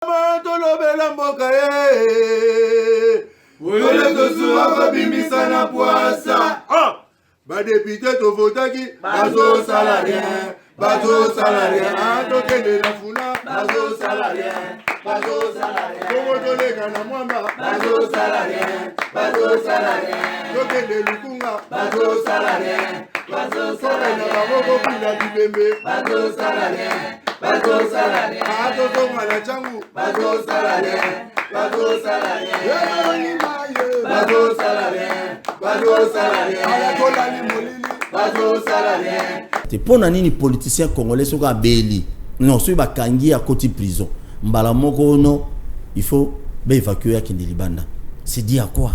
Tolobela mboka Ole tosura kabimisa na poasa. Ba député to votaki bazo salarien. Bazo salarien. Tokende na funa bazo salarien. Bazo salarien. Komo tolega na mwamba bazo salarien. Bazo salarien. Tokende lukunga bazo salarien. Bazo salarien. Na babo pila bibembe bazo salarien. Bazo salarien. Bazo tonga na changu bazo salarien. Bazo salarien. Bazo salarien. Bazo salarien. Ayatola ni molili. Bazo salarien. C'est pour nani politicien congolais sont à Béli. Non, ceux qui kangi à côté prison. Mbala moko no, il faut évacuer à Kindelibanda. C'est dit à quoi?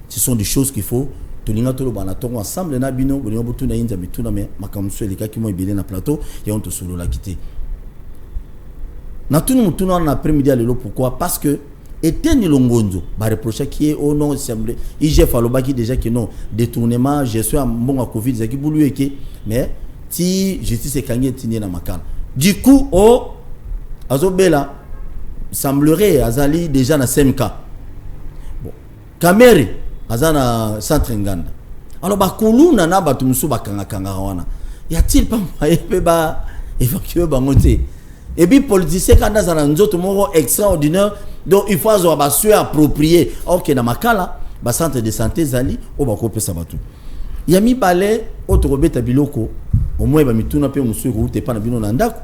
Ce sont des choses qu'il faut. Tolinga tolo bana tongo ensemble na bino, bolinga botu na inza bituna me makamso les gars qui m'ont ébélé na plateau, et on te solo la quitter. Na tunu mutuna en après-midi à l'élo pourquoi? Parce que Etienne Longonzo va reprocher qui est au nom semblé IGF Alobaki déjà que non détournement gestion bon à Covid zaki boulu eke mais si justice est kangé tini na makana. Du coup oh azobela semblerait azali déjà na SMK. Bon Kamere azana centre nganda. Alors ba kuluna na batu musu bakanga kanga wana. Y a-t-il pas moyen ba évacuer bangote? Et puis politicien quand dans un autre mot extraordinaire donc il faut avoir su approprié OK na makala ba centre de santé zali o ba ko pesa batu ya mi balé autre beta biloko au moins ba mituna pe musu ko te pa na bino na ndako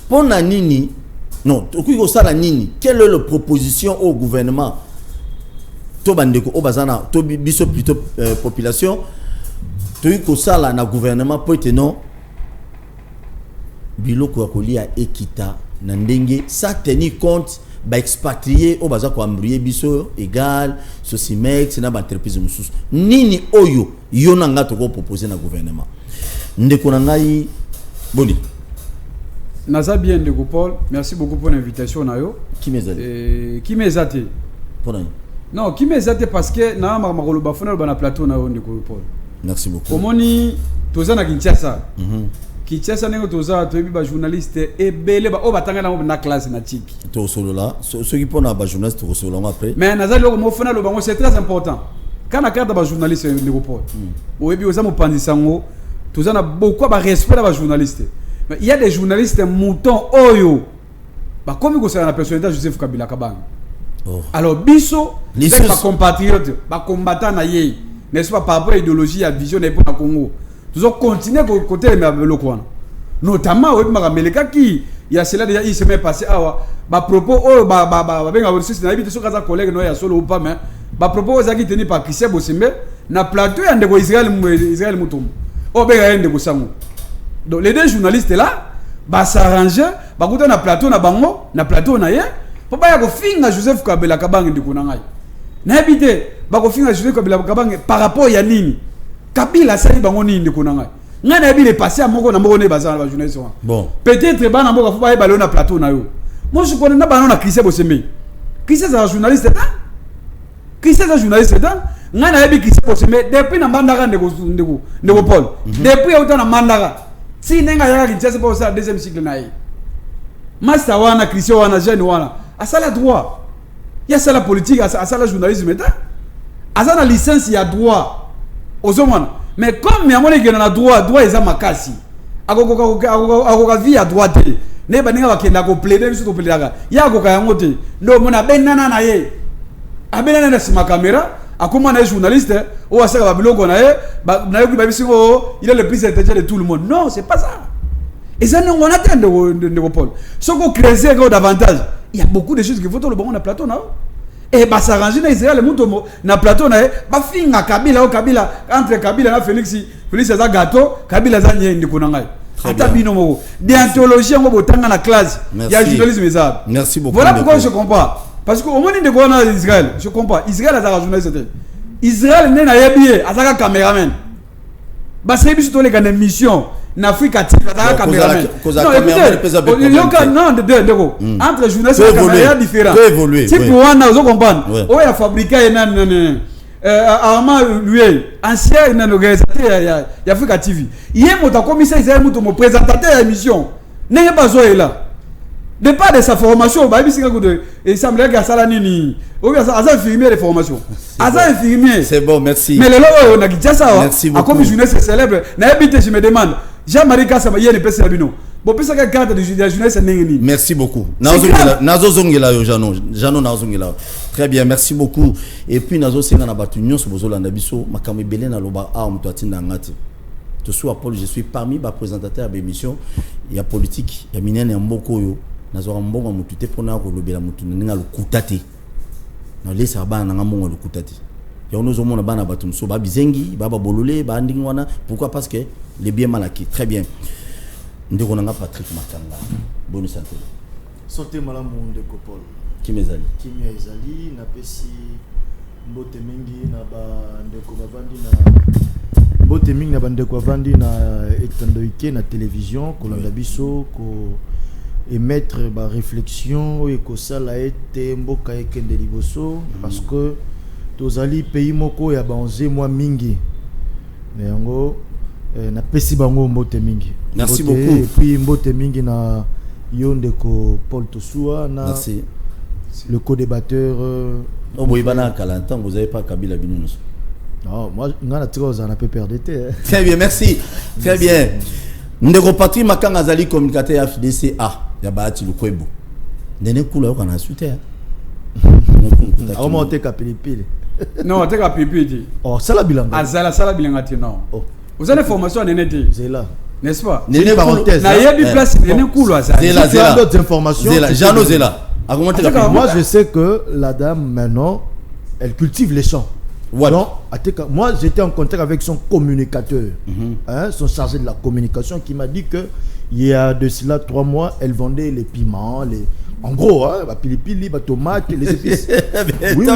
pona nini non to ko sala nini quelle est la proposition au gouvernement to bandeko o bazana to biso plutôt population to ko sala na gouvernement pour te non biloko kolia ekita na ndenge ça tenir compte ba expatrié au baza ko ambrier biso égal Sosimex na ba entreprise mususu nini oyo yona ngato ko proposer na gouvernement ndeko na ngai boni naza bien ndeko Paul merci beaucoup pour l'invitation na yo qui mezate pour non qui mezate parce que na makolo bafona ba na plateau na yo ndeko Paul merci beaucoup omoni toza na Kinshasa Kinshasa nengo toza toyebi ba journaliste ebele ba o batanga na classe na tiki to solo là ceux qui pona ba journaliste to solo après mais nazali lo mo fona lo bango c'est très important quand na carte ba journaliste ne report oyebi oza mo pandisango toza na beaucoup ba respect ba journaliste mais il y a des journalistes moutons oyo ba comme ko ça na personnalité Joseph Kabila Kabanga alors biso les ba compatriotes ba combattant na ye n'est-ce pas par rapport à idéologie à vision et pour na Congo nous allons continuer de côté le coin. Notamment, il y a cela déjà, il s'est même passé à propos, collègue, solo ou pas, mais propos, qui tenu par Christian Bossimbe, na plateau, il y a Israël Moutoum. Donc, les deux journalistes là, s'arranger, na plateau, na bango, na plateau, na ye, pour pas y avoir Joseph Kabila Kabang de Kounangay. Na habité, Joseph Kabila Kabang par rapport à Yanini. Kabila sali bango ni ndeko nanga ngana bi le passé à moko na moko ne bazana ba journaliste bon peut-être bana moko faut ba balé na plateau na yo moi je connais na bana na Christian Bossemé Christian za journaliste ta Christian za journaliste ta ngana bi Christian Bossemé depuis na mandaka ndeko Paul depuis autant na mandaka si nenga ya Christian pour ça deuxième cycle na yi master wana Christian wana jeune wana asala droit ya sala politique asala journalisme ta asala licence ya droit Ozomana mais comme ya moni gena na droit eza makasi akoka vie à droite ne baninga bakenda ko plaider biso to plaider ya akoka yango te ndo mona benana na ye abenana na sima caméra akoma na journaliste ou asaka ba biloko na ye na yoki ba bisingo il est le plus intelligent de tout le monde non c'est pas ça et ça non on attend de Paul ce qu'on crée davantage il y a beaucoup de choses qu'il faut tout le bon na plateau na et bah s'arranger na Israël mutomo na plateau na ba finga Kabila o Kabila entre Kabila na Félix za gâteau Kabila za nyende kunangai ata bino moko déontologie ngo botanga na classe ya journalisme ça merci beaucoup voilà pourquoi je comprends parce que au moins de quoi na Israël je comprends Israël a journaliste Israël n'est na yebié azaka caméraman ba c'est biso to les gars mission na Afrique TV azaka caméraman non de entre journalistes et caméra différent si pour wana vous comprendre o ya fabriquer Armand lui ancien organisateur ya Afrique TV yé mota commissaire Israël muto mo présentateur ya émission n'est pas zo là De part de sa formation, il semblait que ça nini. Ou bien ça infirmier de formation. Infirmier. C'est bon, merci. Mais le logo on a dit ça. Merci beaucoup. À comme jeunesse célèbre, na habité je me demande. Jean-Marie Kassa il y a des personnes bino. Bon puis ça que carte de jeunesse nini. Merci beaucoup. Nazo zongela yo Jano nazo zongela. Très bien, merci beaucoup. Et puis nazo senga na batu nyonso bozolanda biso makambo belé na loba a mto atinda ngati. Je suis Paul, je suis parmi les présentateurs de l'émission. Il y a politique, il y a minene mboko yo. Nazora mbongo mutute pona ko lobela mutu ninga lukutate. Na lesa bana nga mbongo lukutate. Ya ono zomona bana batu so ba bizengi, baba bolole, ba ndingi wana. Pourquoi? Parce que les biens mal acquis. Très bien. Ndeko nanga Patrick Makanga. Bonne santé. Santé malamu ndeko Paul. Kimezali. Kimia ezali na pesi mbote mingi na ba ndeko bavandi na mbote mingi na ba ndeko bavandi na etandoike na télévision kolanda biso ko émettre ba réflexion et que ça la été mboka ekende liboso parce que tozali pays moko ya banze moi mingi mais yango na pesi bango mbote mingi. Merci mbote, beaucoup. Et puis mbote mingi na yondeko Paul Tosua na merci. Le co-débatteur Oh boybana Kalantan, vous avez pas Kabila Binous. non moi ngana tiko za na PPRDT. Très bien, merci. Très bien. Ndeko Patrick Makanga zali communicateur ya FDCA. Ya baati lukwebo. Nene kula ko na suite. Au moins te kapilipili. Non, tu as pipi. Oh, ça la bilanga. Azala sala bilanga non. Oh. Vous avez formation en NNT. C'est là. N'est-ce pas? Nene parenthèse. Na yebi place nene kulu azala. Zela Tu as d'autres informations. Zela, Jano Zela. Moi je sais que la dame maintenant elle cultive les champs. Voilà. Non, moi j'étais en contact avec son communicateur, hein, son chargé de la communication qui m'a dit que il y a de cela 3 mois, elle vendait les piments, en gros, hein, la pilipili, la tomate, les épices. Oui,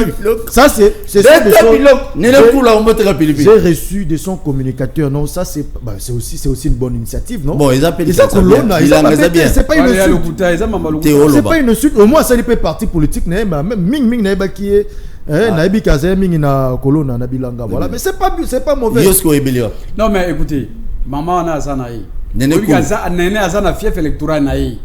ça c'est ça de son... J'ai reçu de son communicateur. Non, ça c'est aussi une bonne initiative, non? Bon, ils appellent ça bien. C'est pas une insulte. C'est pas une insulte. Au moins ça n'est pas parti politique, mais même ming n'est qui est naibi kaze mingi na kolona na bilanga voilà, mais c'est pas mauvais. Non mais écoutez, maman na azanaï. Nene nene azana fief électoral naï.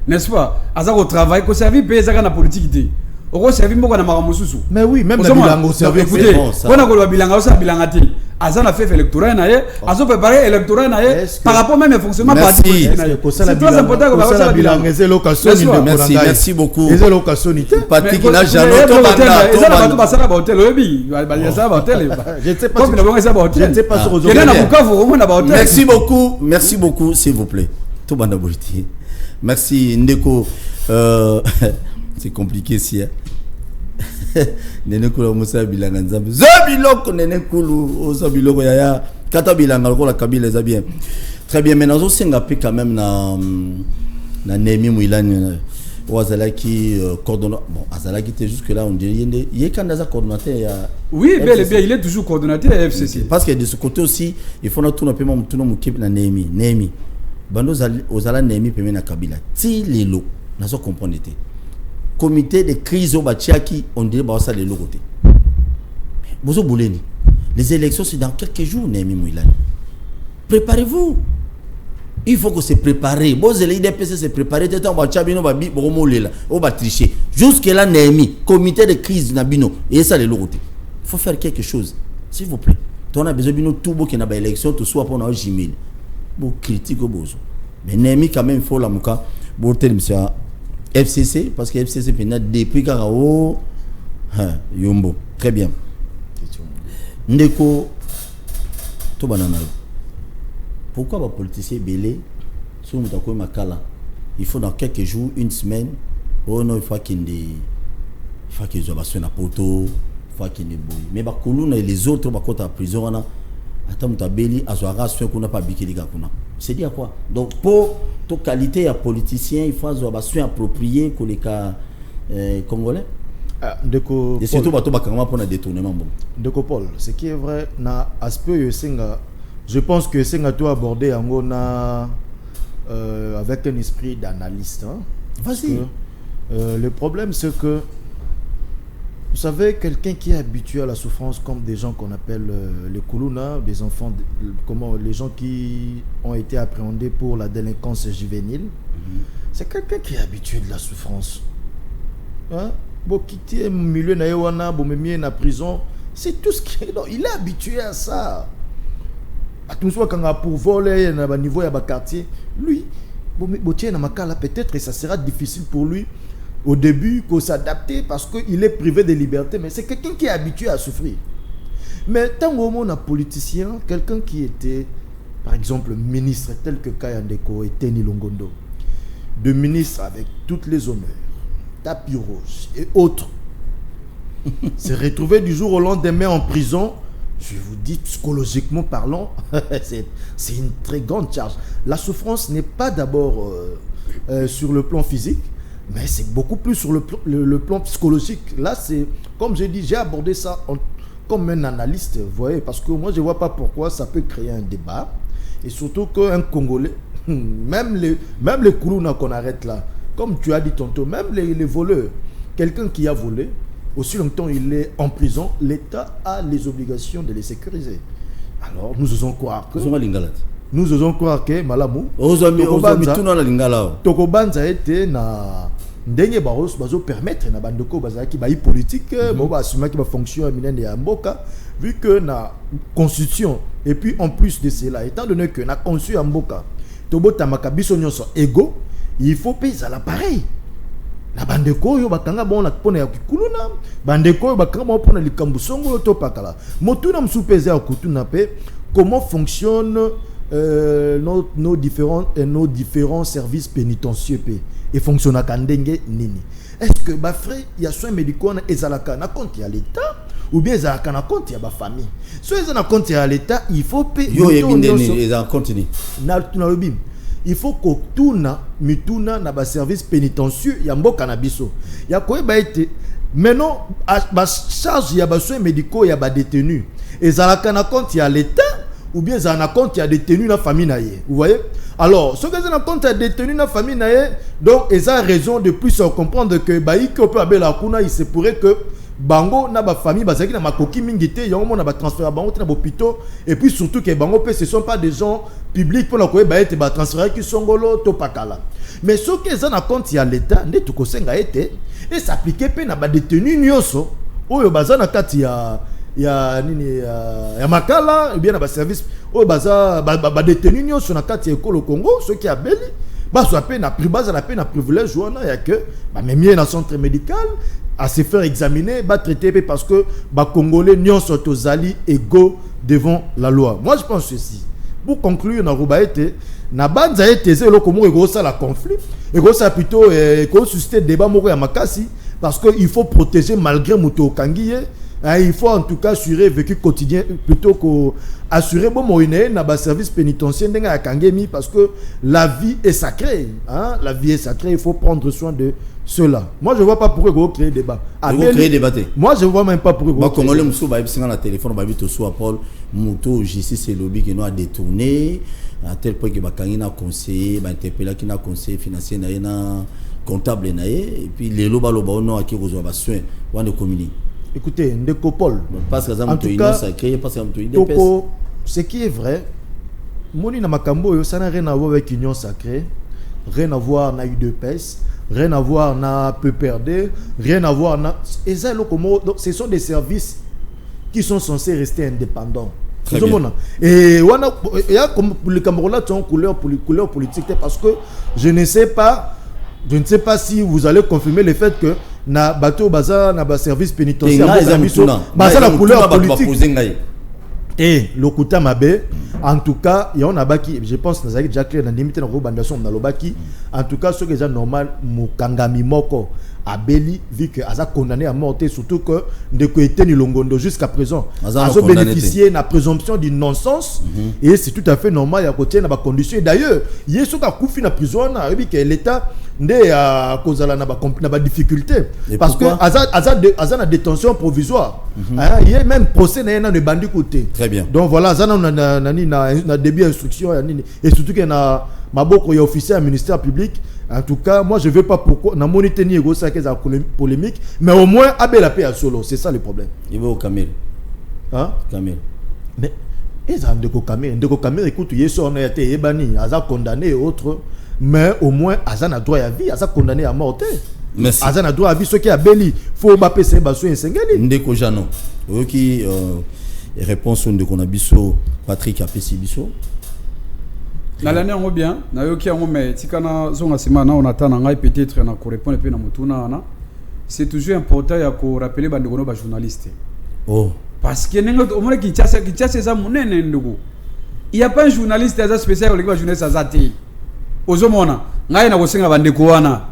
N'est-ce pas? Azako au travail ko servi pays zaka na politique. Oko servi mboko na makamususu. Mais oui, même na bilanga servi. Écoutez, bona ko bilanga osa bilanga ti. Azana fief électoral naï, azo préparer électoral naï par rapport même au fonctionnement parti politique naï. C'est très important que ba bilanga c'est l'occasion de merci beaucoup. C'est l'occasion Patrick na Jano to banda to banda ba sala ba hotel oyebi, ba ça ba hotel. Je ne sais pas. Je ne sais pas sur aujourd'hui. Merci beaucoup, merci beaucoup s'il vous plaît. To banda boiti. Merci Ndeko. C'est compliqué si. Nene kula musa bilanga nzambe. Zabiloko nene kulu ozabiloko yaya. Kata bilanga ko la Kabila za bien. Très bien, mais nazo senga pe quand même na Nemi Mouilani Ouazalaki coordonnateur. Bon, Azalaki était jusque là on dirait il est candidat coordonnateur ya. Oui, bel et bien, il est toujours coordonnateur à FCC. Parce que de ce côté aussi, il faut tout un peu tout le monde qui na Nemi. Bando ozala Nemi pe na Kabila. Ti lelo nazo comprendre té. Comité de crise au Bachiaki, on dirait bah ça les locaux. Bozo Bouleni. Les élections c'est dans quelques jours, Nemi Mouilani. Préparez-vous. Il faut que se préparer. Bon, les IDPC se préparer. T'es en Bachabino, Babi, Bromolela, on va tricher. Jusque là, Nemi, comité de crise Nabino. Et ça les locaux. Il faut faire quelque chose, s'il vous plaît. On a besoin de tout beau qui n'a pas élection, tout soit pour notre Gmail. Bon, critique au bozo. Mais Nemi quand même il faut la mouka. Bon, tel monsieur. FCC, parce que FCC pénal depuis Karao Yombo. Très bien. Ndeko Tobanana. Pourquoi les politiciens belé sur Moutakoui Makala? Il faut dans quelques jours, une semaine, oh non, il faut qu'ils soient sur la poteau, il faut qu'ils ne bouillent. Mais les autres, ils sont en prison. Attends, Moutabeli, Azoara, ceux qui n'ont pas biqué les gars. C'est dire quoi? Donc, pour toute qualité à politicien, il faut avoir soin approprié pour les cas congolais. Et surtout, pour le détournement. Ndeko Paul, ce qui est vrai, na aspect je pense que c'est tout abordé avec un esprit d'analyste. Hein? Vas-y. Le problème, c'est que Vous savez, quelqu'un qui est habitué à la souffrance, comme des gens qu'on appelle les Koulouna, des enfants, les gens qui ont été appréhendés pour la délinquance juvénile, c'est quelqu'un qui est habitué de la souffrance. Hein? Bon, quitter un milieu na bon me na prison, c'est tout ce qui est. Non, il est habitué à ça. À tout soit quand on a pour voler à niveau à quartier, lui, bon tiens na makala peut-être ça sera difficile pour lui au début pour s'adapter parce qu'il est privé de liberté, mais c'est quelqu'un qui est habitué à souffrir. Mais tant au monde un politicien, quelqu'un qui était par exemple ministre tel que Kaya Ndeko et Teni Longondo, de ministre avec toutes les honneurs, tapis rouge et autres, se retrouver du jour au lendemain en prison, je vous dis psychologiquement parlant, c'est une très grande charge. La souffrance n'est pas d'abord sur le plan physique, mais c'est beaucoup plus sur le plan psychologique. Là, c'est, comme je dis, j'ai abordé ça comme un analyste, vous voyez, parce que moi, je ne vois pas pourquoi ça peut créer un débat. Et surtout qu'un Congolais, même les Koulouna qu'on arrête là, comme tu as dit tantôt, même les voleurs, quelqu'un qui a volé, aussi longtemps il est en prison, l'État a les obligations de les sécuriser. Alors, nous osons croire que... Nous osons croire que Malamou... Tokobanza était na... Ndenge baros bazo permettre na bandeko bazaki ba politique bon ba assuma ki ba fonction minene ya mboka vu que na constitution et puis en plus de cela étant donné que na constitution ya mboka tobota makabiso nyonso ego il faut payer à l'appareil na bandeko yo bakanga bon na pona ya Kuluna bandeko yo bakanga bon pona likambu songo to pakala motuna msupeze ya kutuna pe comment fonctionne nos différents services pénitentiaires et fonctionnent à Kandenge Nini. Est-ce que ma frère, il y a soins médicaux ezalaka na compte ya l'État ou bien ezalaka na compte ya ba famille. So ezalaka na compte ya l'État, il faut payer. Yo ebindeni ezalaka continue. Na lobim. Il faut que tuna mituna na ba service pénitentiaire ya mboka na biso. Ya koyeba ete maintenant ba charge ya ba soins médicaux ya ba détenus. Ezalaka na compte ya l'État ou bien ça na compte il y a détenu la famille naie. Vous voyez? Alors, ce que ça na compte il y a détenu la famille naie, donc ils ont raison de plus comprendre que baï que peut avoir la kuna, il se pourrait que bango na ba famille bazaki na makoki mingité, ya on a ba transfert bango na hôpitaux et puis surtout que bango pe ce sont pas des gens publics pour la koye ba été ba transférer qui sont golo to pakala. Mais ce que ça na compte il y a l'état, ne to kosenga été et s'appliquer pe na ba détenu nyonso oyo bazana kati ya nini ya makala bien na service o baza ba détenu nyonso na kati ya ekolo Congo ceux qui abeli ba so appel na pribase na peine na privilège wana ya que ba memie na centre médical à se faire examiner ba traiter parce que ba congolais nyonso tozali égaux devant la loi. Moi je pense ceci pour conclure na rubaete na banza eteze lo komo ego ça la conflit ego ça plutôt ko susciter débat moko ya makasi parce que il faut protéger malgré moto kangiye. Il faut en tout cas assurer vécu quotidien plutôt qu'assurer bon moyen na ba service pénitentiaire ndenga ya kangemi parce que la vie est sacrée, hein? La vie est sacrée, il faut prendre soin de cela. Moi je vois pas pourquoi vous créer débat. Créer débat. Moi je vois même pas pourquoi vous congolais muso ba bisinga na téléphone ba bito so Paul moto justice et lobby qui nous a détourné à tel point que ba kangina conseiller ba interpeller qui na conseiller financier na comptable na et puis les loba ono aki ko zo ba soin wa de communiquer. Écoutez, Ndeko Paul, en tout cas, ce qui est vrai, Moni na Makambo, ça n'a rien à voir avec Union Sacrée, rien à voir na UDPS, rien à voir na PPRD, rien à voir na... Et ça, donc, ce sont des services qui sont censés rester indépendants. Très bien. Et il y a comme les Camerounais qui ont couleur politique parce que je ne sais pas si vous allez confirmer le fait que na bateau baza na ba service pénitentiaire baza la couleur politique et le kuta mabe en tout cas il y en a baki je pense que nazaki déjà clair na limite na rebandation na lobaki en tout cas ce que est normal mukangami moko abeli vu que aza condamné à mort surtout que Ndeko Eteni Longondo jusqu'à présent a bénéficié na présomption d'une non-sens et c'est tout à fait normal à côté na ba condition d'ailleurs yeso ka kufi na prison na ebi que l'état ndé a kozala na ba difficulté parce que aza na détention provisoire il y a même procès na de bandi côté. Très bien. Donc voilà aza na début instruction et surtout que na maboko ya officier ministère public En tout cas, moi je veux pas pourquoi na monité ni ego ça que ça polémique, mais au moins Abel la paix à solo, c'est ça le problème. Il va au Camille. Hein? Camille. Mais ils ont Ndeko Camille écoute, yeso on a été ebani, aza condamné et autres, mais au moins aza na droit à vie, aza condamné à mort. Merci. Aza na droit à vie, ce qui a beli, faut ba pese baso insengeli. Ndeko Jano. Qui réponse de Konabiso Patrick Apesi Biso. Na l'année on bien, na yoki on mais tikana zonga semana on attend ngai peut-être na ko répondre pe na mutuna na. C'est toujours important ya ko rappeler bandekono ba journaliste. Oh. Parce que nengo o mona kichasa za munene ndugu. Il y a pas un journaliste za spécial au ba journaliste za te. Ozomona ngai na ko senga bandeko wana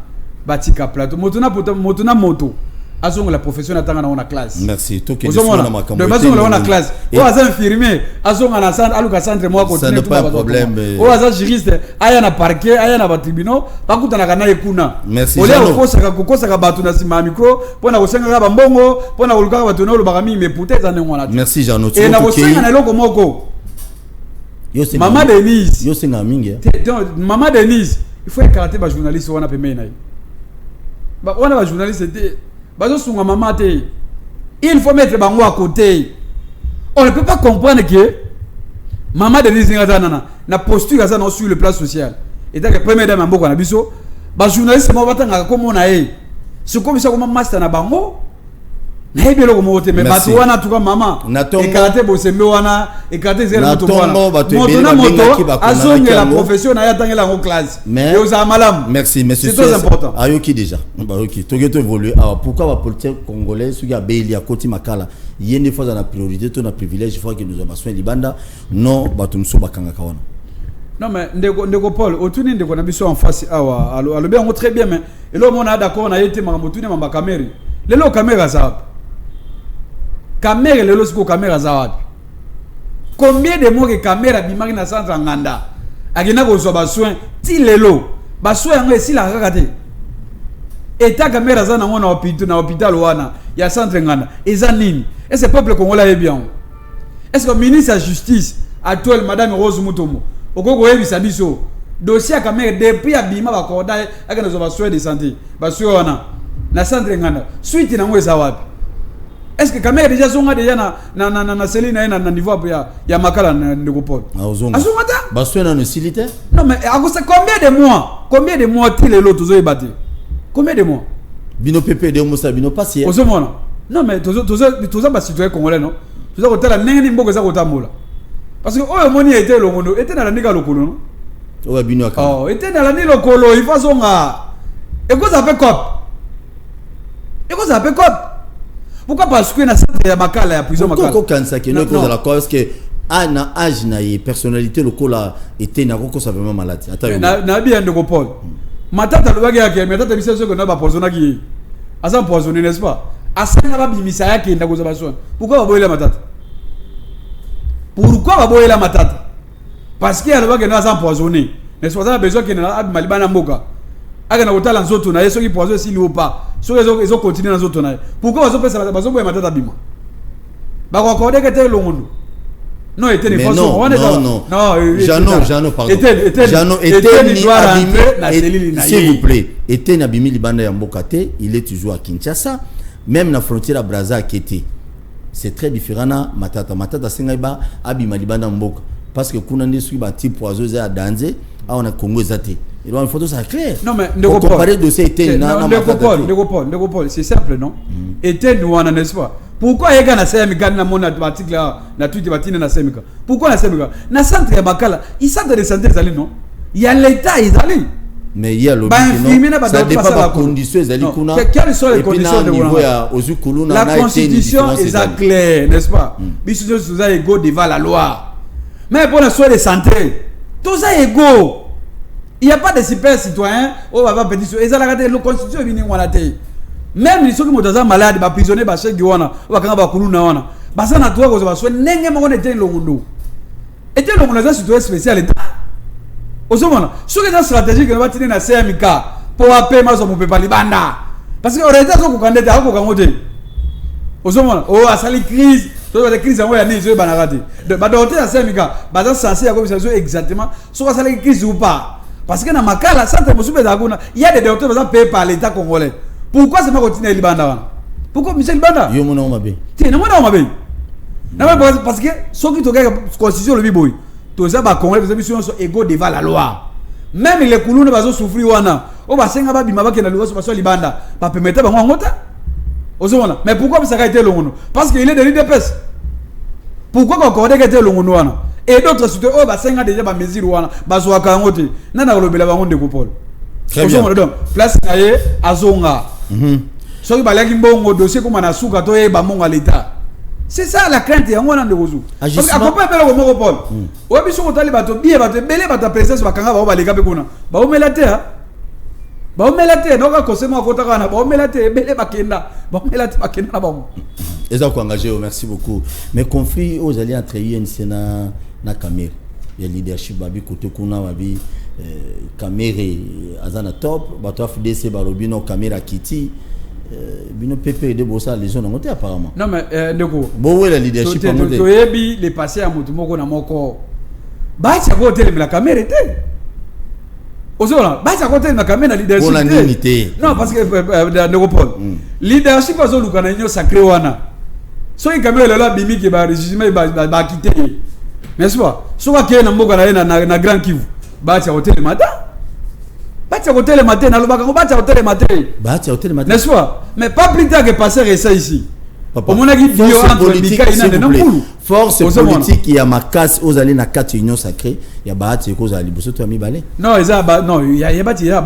batika plateau motuna moto. Azonga la profession atanga na ona classe. Merci. Toke de bazonga la ona classe. O aza infirmier, azonga na centre aluka centre moi ko ça n'est pas un problème. O aza juriste, aya na parquet, aya na ba tribunal, bakuta na kana ekuna. Merci. Ole kokosa ka batu na sima micro, pona ko senga ba mbongo, pona ko luka batu na lo bakami me peut-être ane ngwana. Merci Jean. Et na ko senga na loko moko. Maman Denise. Yo senga mingi. Maman Denise, il faut écarter ba journaliste wana pemé na. Ba wana ba journaliste il faut mettre bango à côté. On ne peut pas comprendre que maman Denise na posture sur le plan social. Et donc première dame mboko na biso, ba journaliste mo batanga comme on a c'est comme ça comme master na bango. Na ebelo comme wote mais batu wana tuka mama écarté bosembe wana écarté zela moto wana moto na moto azonge la profession na yatanga la classe mais oza malam. Merci monsieur, c'est très important. Ayoki déjà ok to geto évoluer. Alors pourquoi va politique congolais ceux qui a béli à côté makala yene fois dans la priorité to na privilège fois que nous avons besoin libanda non batu mso bakanga kawana. Non mais ndeko Paul otuni ndeko na biso en face awa alo bien très bien mais et là on a d'accord na yete makamotuni mamba kameri lelo kamera za caméra lelo siko caméra za wapi? Combien de mois que caméra bimaki na centre nganda akina ko so ba soin ti lelo ba soin ngo esila kakate eta caméra za na ngona hôpital wana ya centre nganda eza nini? Et ce peuple congolais est bien. Est-ce que le ministre de la justice actuel madame Rose Mutombo okoko yebisa biso dossier caméra depuis abima ba koda akana so ba soin de santé ba soin wana na centre nganda suite na ngo eza wapi? Est-ce que caméra déjà zonga déjà na Céline na niveau ya makala ndeko Paul azonga baso na no silité non mais à cause combien de mois ti lelo tozo ebate combien de mois bino pepe de mosa bino passer ozomona non mais tozo ba citoyen congolais non tozo ko tala nengeni mboko za ko tambola parce que oyo moni était longondo était na ndika lokolo non oyo bino aka oh était na la ni lokolo il faut zonga et quoi ça fait cop pourquoi parce que na centre ya makala ya prison makala pourquoi kansa que non cause la cause que ana âge na personnalité lokola était na ko ça vraiment malade ata na bien ndeko Paul matata lobaki yake matata biso ko na ba poisonner qui asa poisonner n'est-ce pas asanga ba bimisa yake ndako za basona pourquoi ba boyela matata parce que alobaki na asa poisonner n'est-ce pas ça besoin que na malibana mboka aga na kotala nzoto na yeso ki poison si ou pas so ezo continuer na nzoto na pourquoi bazo boya matata bima ba ko accordé que te longondo non était une façon on est non Jano pardon Jano était ni abimé s'il vous plaît était na bimi libanda ya mboka te il est toujours à Kinshasa même na frontière à Brazza Kete c'est très différent na matata sengaiba abima libanda mboka parce que kuna ndesu ba type poison za danze a on a Congo zate. Il doit une photo ça clair. Non mais on comparer dossier était Ndeko Paul, c'est simple non? Était nous on n'est-ce pas? Pourquoi yega na semika na mon article na tweet batine na semika? Pourquoi na semika? Na centre ya bakala, il centre de santé zali non? Il y a l'état izali. Mais il y a le ça dépend pas conditions ezali kuna. Quelles sont les conditions de niveau ya ozukuluna la constitution est claire, n'est-ce pas? Biso nous a égaux devant la loi. Mais pour la soins de santé, tout ça est égaux. Il n'y a pas de super citoyen au va petit et ça la constitution est venue wana te même les ceux qui sont malades ba prisonniers ba cheki wana ba kanga ba kuluna wana ba sana toi ko ba so nenge mo ne te longondo et te longondo za citoyen spécial état osomona ceux qui sont stratégiques ne va tenir na CMK pour appeler maso mo pepa libanda parce que aurait été ko candidat ko kangote osomona oh asali crise to la crise en ya ni zo banarate ba doté na CMK ba za censé ya comme ça exactement so asali crise ou pas Parce que dans Makala, il y a des docteurs qui sont payés par l'État congolais. Pourquoi c'est pas continuer à Libanda? Pourquoi Michel Libanda? Yo mon nom Tiens, non, parce que ceux qui ont la constitution, le biboy, tous les Congolais sont égaux devant la loi. Même les Kouloune ne vont souffrir. On va s'en aller, Bimaba qui est dans le Sous Libanda. Pas permettre de faire. Mais pourquoi ça a été long? Parce qu'il est de l'IDPS. Pourquoi qu'on a été long? Et d'autres sont oh bah 5 ans déjà ba mesure wana ba zo akangote nana lobela bango de kopol très bien donc place naye azonga so ki balaki mbongo dossier comme na suka to e ba monga l'état c'est ça la crainte yango na ndekozu parce que akopa pelo ko moko pol o biso ko tali bato bien bato belé bato présence bakanga ba baleka pe kuna ba omela te donc ko sema ko taka na ba omela te belé bakenda na bango Eza ko engagé, merci beaucoup. Mais conflit aux alliés entre UNC na Kamere. Il y a leadership babi côté kuna babi Kamere azana top, bato FDC barobino Kamere akiti bino PP de bossa les zones monté apparemment. Non mais ndeko. Bon la leadership a monté. Toyebi les passé à mutu moko na moko. Ba tsa ko tele la Kamere te. Ozola, ba tsa ko tele na Kamere na leadership. Non parce que ndeko Paul. Leadership azoluka na nyo sacré wana. So il kamera là bimi qui ba régime ba quitter n'est-ce pas so ka ke na mboka na Grand Kivu ba tia hôtel matin na lobaka ko ba tia hôtel matin n'est-ce pas mais pas plus tard que passer ça ici au mon avis bio entre Mika et Nande non force politique il y a makasi aux alliés na 4 union sacrée il y a ba tia ko za liboso to ami balé non il y a ba tia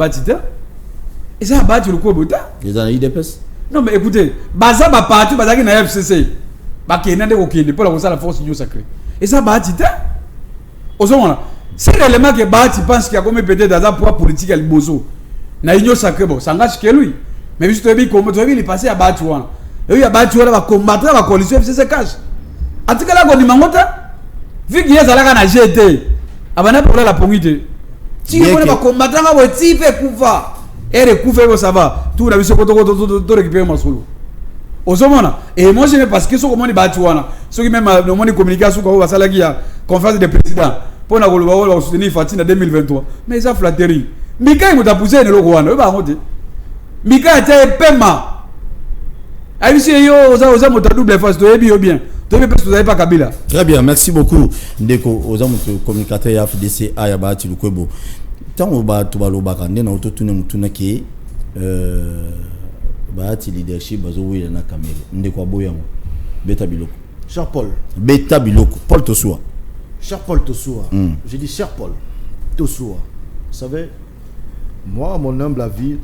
ils a battu le Kobota les analyses de pes. Non mais écoutez, baza ba parti bazaki na FCC. Ba kenande ko kende pour la force union sacrée. Et ça ba tita. Ozomona. C'est l'élément que Bati pense qu'il y a comme peut-être dans un poids politique à Liboso. Na union sacrée bon, ça engage que lui. Mais juste bien comme tu il est passé à Bati wana. Et il y a Bati wana va combattre la coalition FCC cash. Atika la ko ni mangota. Vu qu'il y a zalaka na GT. Abana pour la pongite. Si on va combattre la weti fait pouvoir. Et les coups fait ça va tout la vie to récupérer masolo ozomona et moi je parce que so comment ni batuana ceux qui même no moni communication ko basala ki ya conférence de président pour na koloba wala soutenir Fatina 2023 mais ça flatterie Mika il m'a poussé ne loko wana ba ngote Mika était pema ayisi yo oza mota double face to ebi yo bien to ebi parce que pas Kabila. Très bien, merci beaucoup ndeko oza moto communicateur ya FDC aya ba ti lukwebo tant ba to ba lobaka ndena ototune mutuna ki baati leadership bazowe na Kamere ndeko aboyango beta biloko cher Paul beta biloko Paul Tosua cher Paul Tosua je dis cher Paul Tosua vous savez moi mon humble avis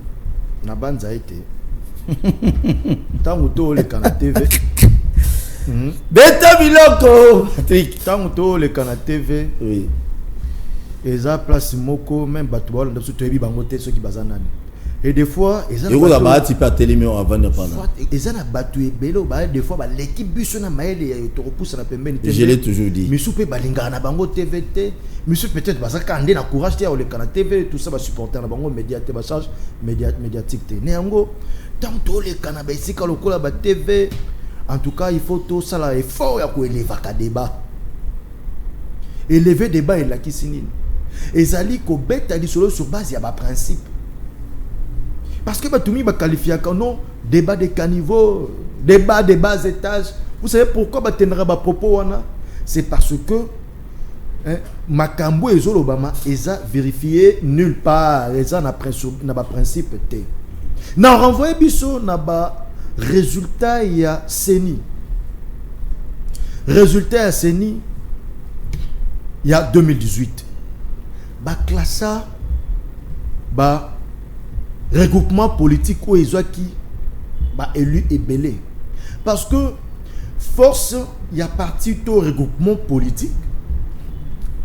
na banza été tant to le kana TV beta biloko tant to le kana TV oui et ça place moko même batoual dans ce toyebi bangote ceux qui bazanani et des fois ils ont la batte pas télémé avant de parler ils ont battu belo ba des fois l'équipe biso na maele to repousse na pembeni je l'ai toujours dit misu pe balinga na bango TVT misu peut-être bazaka ande na courage te le kana TV tout ça va supporter na bango médiaté ba charge médiatique te néango tant to le kana ba isika lokola ba TV en tout cas il faut tout ça là effort ya ko élever ka débat élever débat et la kisinine ezali ko beta di solo sur base ya ba principe parce que batumi ba qualifier comme non débat de caniveau débat de bas étage vous savez pourquoi batendra ba propos wana c'est parce que makambo ezolo obama eza vérifié nulle part eza na ba principe te na renvoyer biso na ba résultat ya CENI résultat ya CENI il y a 2018 ba classa ba regroupement politique où ils ont qui ba élu et belé parce que force il y a parti au regroupement politique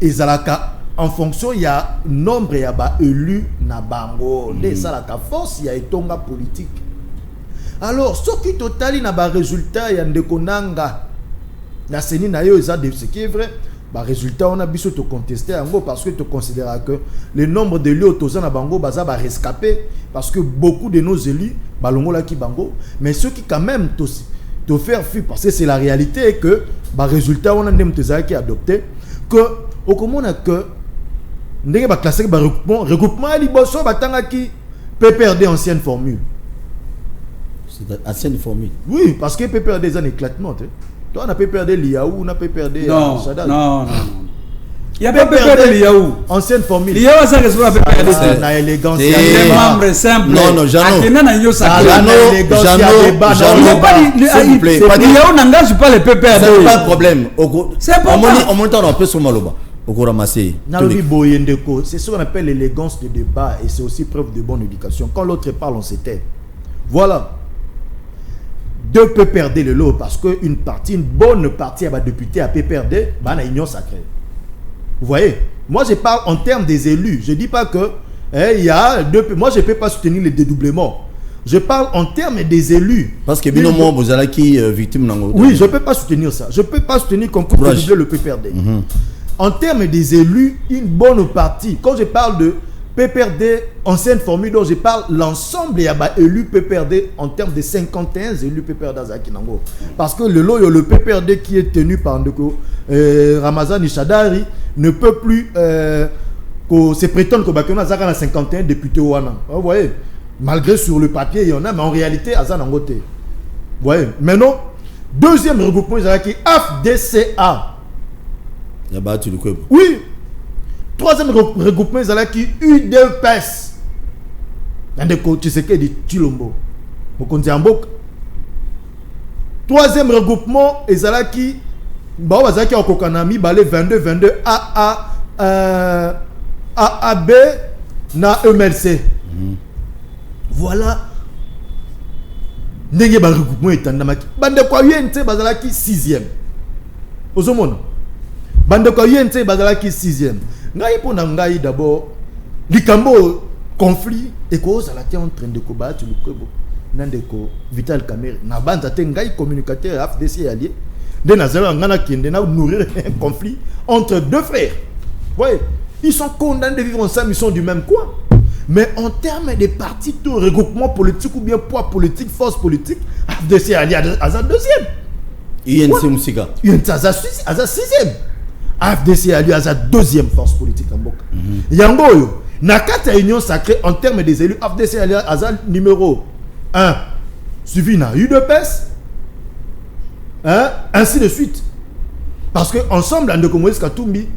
et zalaka en fonction il y a nombre il y a ba élu na bango de zalaka force il y a etonga politique alors ce qui totali na ba résultat ya ndekonanga na CENI na yo eza de ce qui est vrai. Bah résultat on a biso te contester en parce que tu considères que le nombre d'élus autorisés na bango baza ba rescapé parce que beaucoup de nos élus balongo la ki bango mais ceux qui quand même te faire fuir parce que c'est la réalité que bah résultat on a même tes qui adopté que au comment on a que ndenge ba classer ba regroupement ali bosso batanga ki PPRD ancienne formule. C'est ancienne formule. Oui, parce que PPRD est un éclatement. Toi, on a PPRD Liaou, on a PPRD Sadal. Non. Il y a PPRD Liaou. Ancienne formule. Liaou, ça reste la PPRD. C'est une élégance. C'est un membre simple. Non, Jeannot. S'il vous plaît. Liaou n'engage pas les PPRD. C'est pas de problème. C'est pas on monte en peu sur Maloba. C'est ce qu'on appelle l'élégance de débat et c'est aussi preuve de bonne éducation. Quand l'autre parle, on se tait. Voilà. Deux peut perdre le lot parce qu'une bonne partie à député à PPRD, bah une union sacrée. Vous voyez, moi je parle en termes des élus. Je dis pas que il y a deux. Moi je peux pas soutenir le dédoublement. Je parle en termes des élus. Parce que bien au moins vous allez qui victime dans. Oui, je peux pas soutenir ça. Je peux pas soutenir qu'on peut dédoubler le PPRD. En termes des élus, une bonne partie. Quand je parle de PPRD, ancienne formule dont je parle, l'ensemble, il y a élus PPRD en termes de 51 élus PPRD à Zakinango. Parce que le PPRD qui est tenu par Ramazan Ishadari ne peut plus se prétendre que Bakuna Zaka a 51 députés au Wana. Vous voyez, malgré sur le papier, il y en a, mais en réalité, Azanangote. Vous voyez, maintenant, deuxième regroupement, il y a qui AFDCA. Oui. Troisième regroupement, ils allaient qui UDPS. Tu sais qu'il dit Chilombo. Troisième regroupement, ils allaient qui en Kokanami, 22 AAB na MLC. Voilà. Ndenge ba regroupement etandamaki. Bande kwa UNT bazalaki 6e. Ozomona. Bande kwa UNT bazalaki 6e. Ngai pona ngai d'abord likambo conflit et cause à la tient en train de combattre le kwebo nandeko Vital Kamerhe na banda te ngai communicateur FDC allié de nazala ngana kende na nourrir un conflit entre deux frères. Ouais, ils sont condamnés de vivre ensemble, ils sont du même coin. Mais en termes de partis, tout regroupement politique ou bien poids politique, force politique, FDC allié à sa deuxième. INC Moussika. INC à sa sixième. AFDC a lieu à sa deuxième force politique en Boka. Yangoyo, Nakata Union sacrée en termes des élus, AFDC a lieu à sa numéro 1, suivi na UDPS, ainsi de suite. Parce que ensemble, en Moïse Katumbi,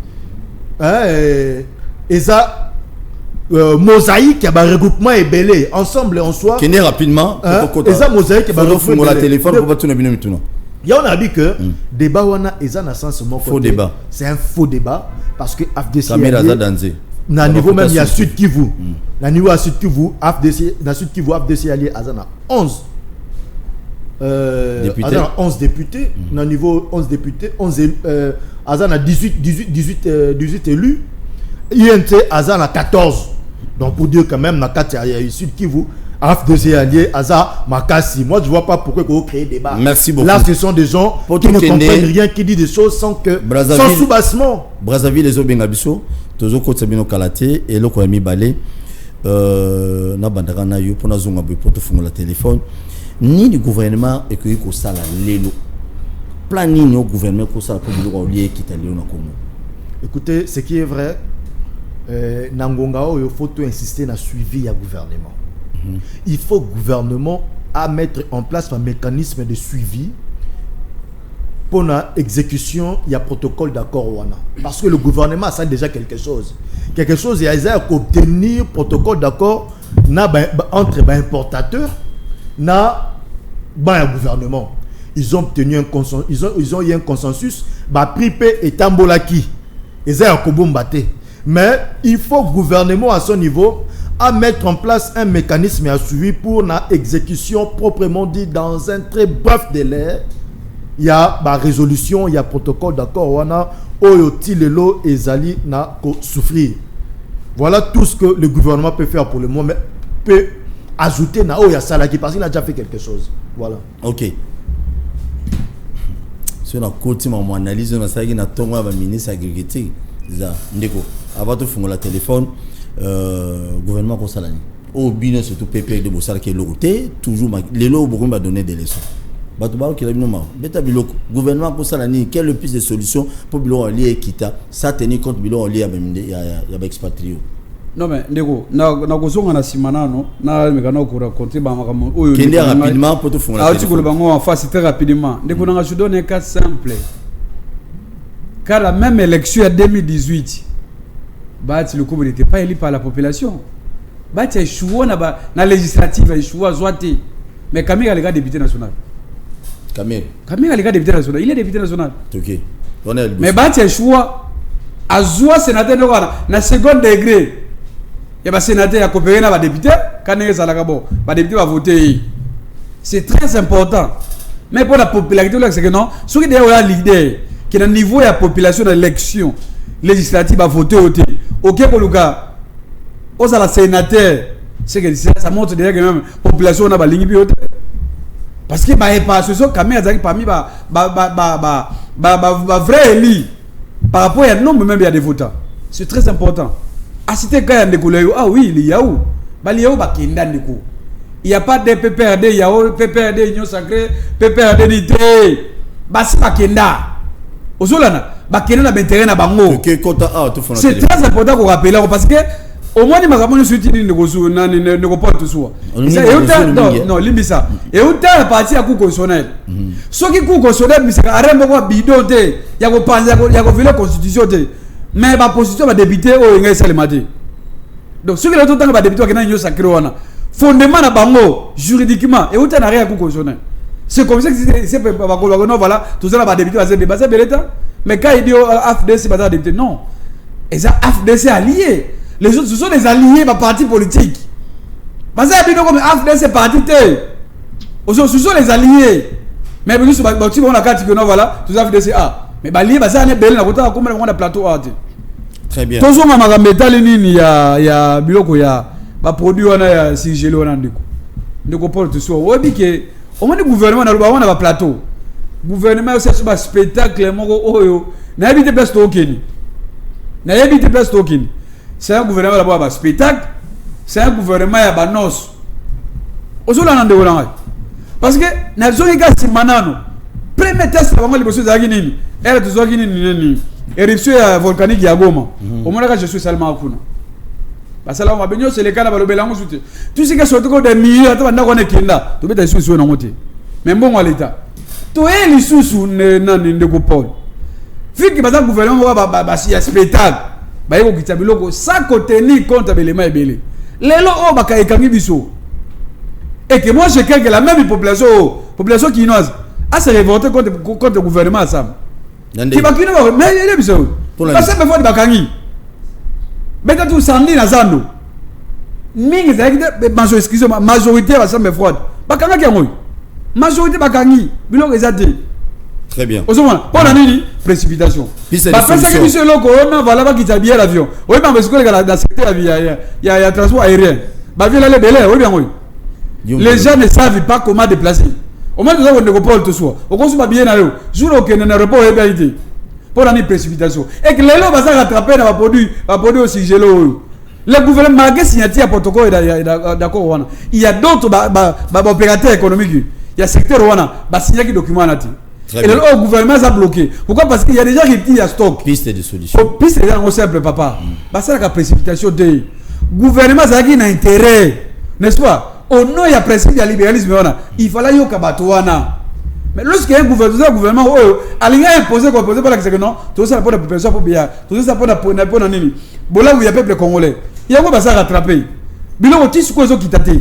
et ça, mosaïque, il y a un regroupement et belé, ensemble en soi. Qui est rapidement, et ça, mosaïque, il y a un regroupement et téléphone pour pas tout le monde. Il y a dit que débat wana ezana sens faux débat. C'est un faux débat parce que AFDC na niveau même il y a Sud Kivu. Na niveau à Sud Kivu, AFDC na Sud Kivu AFDC allié azana 11 députés. 11 députés, na niveau 11 députés, 11 azana 18 élus. INT azana 14. Donc pour dire quand même na 4 il y a Sud Kivu AFDC allié Aza Makassi. Moi je vois pas pourquoi vous créez débat. Merci beaucoup. Là ce sont des gens qui ne comprennent rien, qui disent des choses sans soubassement. Brazzaville les Obengabiso, Tozo Kotsabino Kalate et Loko Ami Balé na bandara na yo pona zonga pour te fumer le téléphone. Ni du gouvernement et que ko sala lelo. Plan ni au gouvernement ko sala pour le lié qui t'a lié na Congo. Écoutez, ce qui est vrai Nangonga il faut tout insister na suivi à gouvernement. Il faut le gouvernement à mettre en place un mécanisme de suivi pour l'exécution. Il y a protocole d'accord parce que le gouvernement ça déjà quelque chose il y a obtenir protocole d'accord entre importateurs na gouvernement. Ils ont obtenu un consensus, ils ont eu un consensus prix et tambolaki mais il faut le gouvernement à son niveau à mettre en place un mécanisme à suivre pour la exécution proprement dit dans un très bref délai. Il y a résolution, il y a protocole d'accord, on a Oyotilelo et Zali na souffrir. Voilà tout ce que le gouvernement peut faire pour le moment, mais peut ajouter na Oya Salaki parce qu'il a déjà fait quelque chose. Voilà. Ok. Si on a continué mon analyse, on a ça qui n'a pas de ministre agriculture. Ndeko, avant de faire le téléphone. Gouvernement Kosalani au bino surtout PP de Bossal qui est l'autorité toujours les lots beaucoup m'a donné des leçons Batouba qui l'a mis beta biloko gouvernement pour ça l'année quelle est le plus de solutions pour biloko lié équita ça tenir compte biloko lié à expatrié. Non mais ndeko na kozonga na simana no na mekana ko raconter ba makamo oyo kende rapidement pour tout fond la tu ko bango en face très rapidement ndeko na je donne un cas simple car la même élection en 2018 Bati le coup n'était pas élu par la population Bati a échoué na législative a échoué zoité mais Camille a les gars député national Camille a les gars député national il est député national OK mais Bati a échoué a zoa sénateur na second degré. Il y a des sénateurs qui ont coopéré avec les députés. Quand ils les députés vont voter. C'est très important. Mais pour la popularité, c'est que non. Ceux qui ont l'idée que le niveau de la population de l'élection législative va voter. Ok, pour le cas, aux sénateurs, c'est que ça montre déjà que la population n'a pas de ligne. Parce que ce sont quand même parmi les vrais élus par rapport à nombre même des votants. C'est très important. Ah, c'était quand il y a ah oui, il y a où il y a où il n'y a pas de PPRD, il y a PPRD Union Sacrée, PPRD Nité. C'est pas Kenda. Ozolana, Kenda na terrain na bango. C'est très important qu'on rappelle parce que au moins, il suis dit ne pas tout ça. Non, limbisa. Et où la partie à coup constitutionnel. Ce qui coup constitutionnel, c'est un bidon, il y a la constitution. Mais la position va débuter au Ingé. Donc, ce qui est autant que débuter au Ingé Sacré, fondement na bango, juridiquement, et où tu n'as rien à coup constitutionnel. C'est comme ça que c'est voilà, tout ça va débuter à ce débat. Mais quand il dit AFDC, va débuter, non. Et ça, AFDC allié. Les autres, ce sont des alliés par parti politique. Parce que comme AFDC parti, ce sont les alliés. Mais si on a carte que non, voilà, tout ça AFDC A. Mais alliés, ça est belle, on a plateau A. Très bien. Tout ça, on a métal, il y a biloko, il y a produit, on a si j'ai l'on a de comprendre tout ça. On dit que on a le gouvernement, on a un plateau. Le gouvernement, c'est un spectacle, n'a habité place token. N'a habité place token. C'est un gouvernement d'abord à spectacle, c'est un gouvernement à banos. Aujourd'hui, on a parce que nous avons gars manano. Premier test avant les bosses d'Aguinini. Elle est toujours Aguinini. Éruption volcanique à Goma. Au moins là, je suis seulement à Kuna. Parce que là, on va venir sur les cas de Balobelango. Tout ce qui est sorti des milliers, on est kinda. Tu peux être sous un moté. Mais bon, à l'état. Tu es les sous ne Paul. Vu que le gouvernement va spectacle. Bayeko kitabiloko ça côté ni compte belema ebele lelo o bakayekangi biso et que moi je crois que la même population quinoise a se révolté contre le gouvernement ça qui va kino mais il est biso parce que faut bakangi beta tout sandi na zando mingi zaide majorité va ça me froide bakanga ki majorité bakangi biloko ezate. Très bien. Pour la nuit, précipitation. Parce que monsieur Loko, on va là-bas qui t'a bien l'avion. Oui, parce que dans le secteur, il y a transport aérien. Les gens ne savent pas comment déplacer. Au moins, nous avons des reports tout ça. On consomme bien à eux. Jour auquel nous n'avons pas égalité. Pour la nuit, précipitation. Et que les lots vont rattraper dans le produit aussi gelo. Le gouvernement, malgré signature protocole, d'accord, il y a d'autres opérateurs économiques. Il y a secteur qui signé des documents. Et le gouvernement a bloqué. Pourquoi? Parce qu'il y a des gens qui disent stock. Piste de solution. Piste de simple, papa. Parce que la précipitation de gouvernement a un intérêt. N'est-ce pas? Au nom il y a principe de libéralisme. Il fallait y avoir. Mais lorsqu'il y a un gouvernement, il a imposé par la question, non, tout ça pour la population pour bien. Tout ça pour la nini. Bon là où il y a peuple congolais. Il y a quoi ça rattraper. Bilo qui se cause qui t'attend.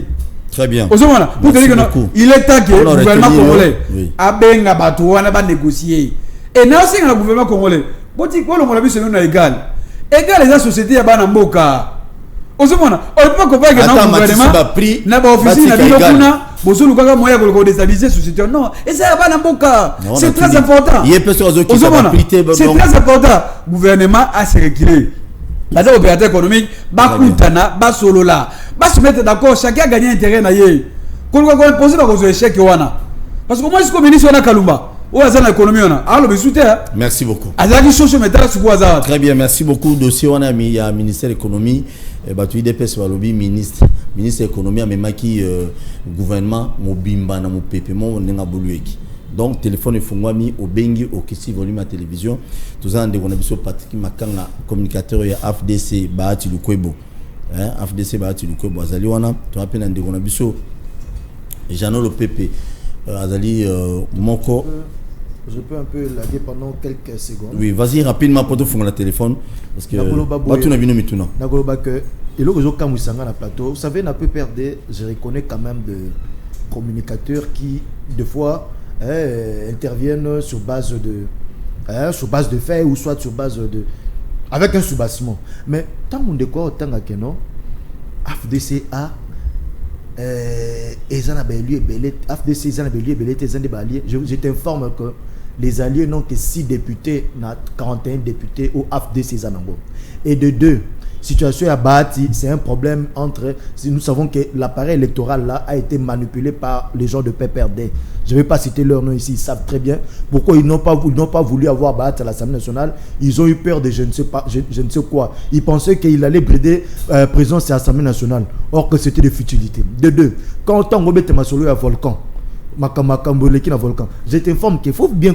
Très bien. Pour te dire que non, il est temps que le gouvernement congolais a bien négocier. Et nous aussi, le gouvernement congolais, c'est égal. Égal les sociétés à Banamboka. On ne peut pas comparer que le gouvernement n'a pas officier, n'a pas moyen de déstabiliser la société. Non, et c'est à Banamboka. C'est très important. C'est très important. Le gouvernement a se réguler. Les opérateurs économiques, Bakutana, Basolola, se mettre d'accord, chacun a gagné intérêt. Quand on a posé la échec, parce que moi, je suis ministre de Kalumba. Merci beaucoup. Très bien, merci beaucoup. Dossier, on a mis à ministère de l'économie. bato IDPS balobi ministre économie amemaki gouvernement mobimba na mopepe mo nenga bolueki. Donc téléphone efungwami obengi okisi volume à télévision toza ndeko na biso Patrick Makanga communicateur ya FDC Bahati Lukwebo FDC Bahati Lukwebo azali wana to appelle ndeko na biso Jano Lopepe azali moko. Je peux un peu laguer pendant quelques secondes. Oui, vas-y rapidement pour te faire le téléphone parce que tu n'as bien mituna. Nagoloba que et le réseau Kamusanga na plateau, vous savez n'a peu perdre, je reconnais quand même de communicateurs qui des fois interviennent sur base de faits ou soit sur base de avec un soubassement. Mais tant on décore tant que non FDCA je t'informe que les alliés n'ont que 6 députés, 41 députés au AFDC Zanango. Et de 2, situation à Bahati, c'est un problème entre... Nous savons que l'appareil électoral là a été manipulé par les gens de PPRD. Je ne vais pas citer leur nom ici, ils savent très bien pourquoi ils n'ont pas voulu avoir Bahati à l'Assemblée nationale. Ils ont eu peur de je ne sais quoi. Ils pensaient qu'il allait brider présence à l'Assemblée nationale. Or que c'était des futilités. De 2, quand on remet Masolo à Volcan, Volcan, je t'informe qu'il faut bien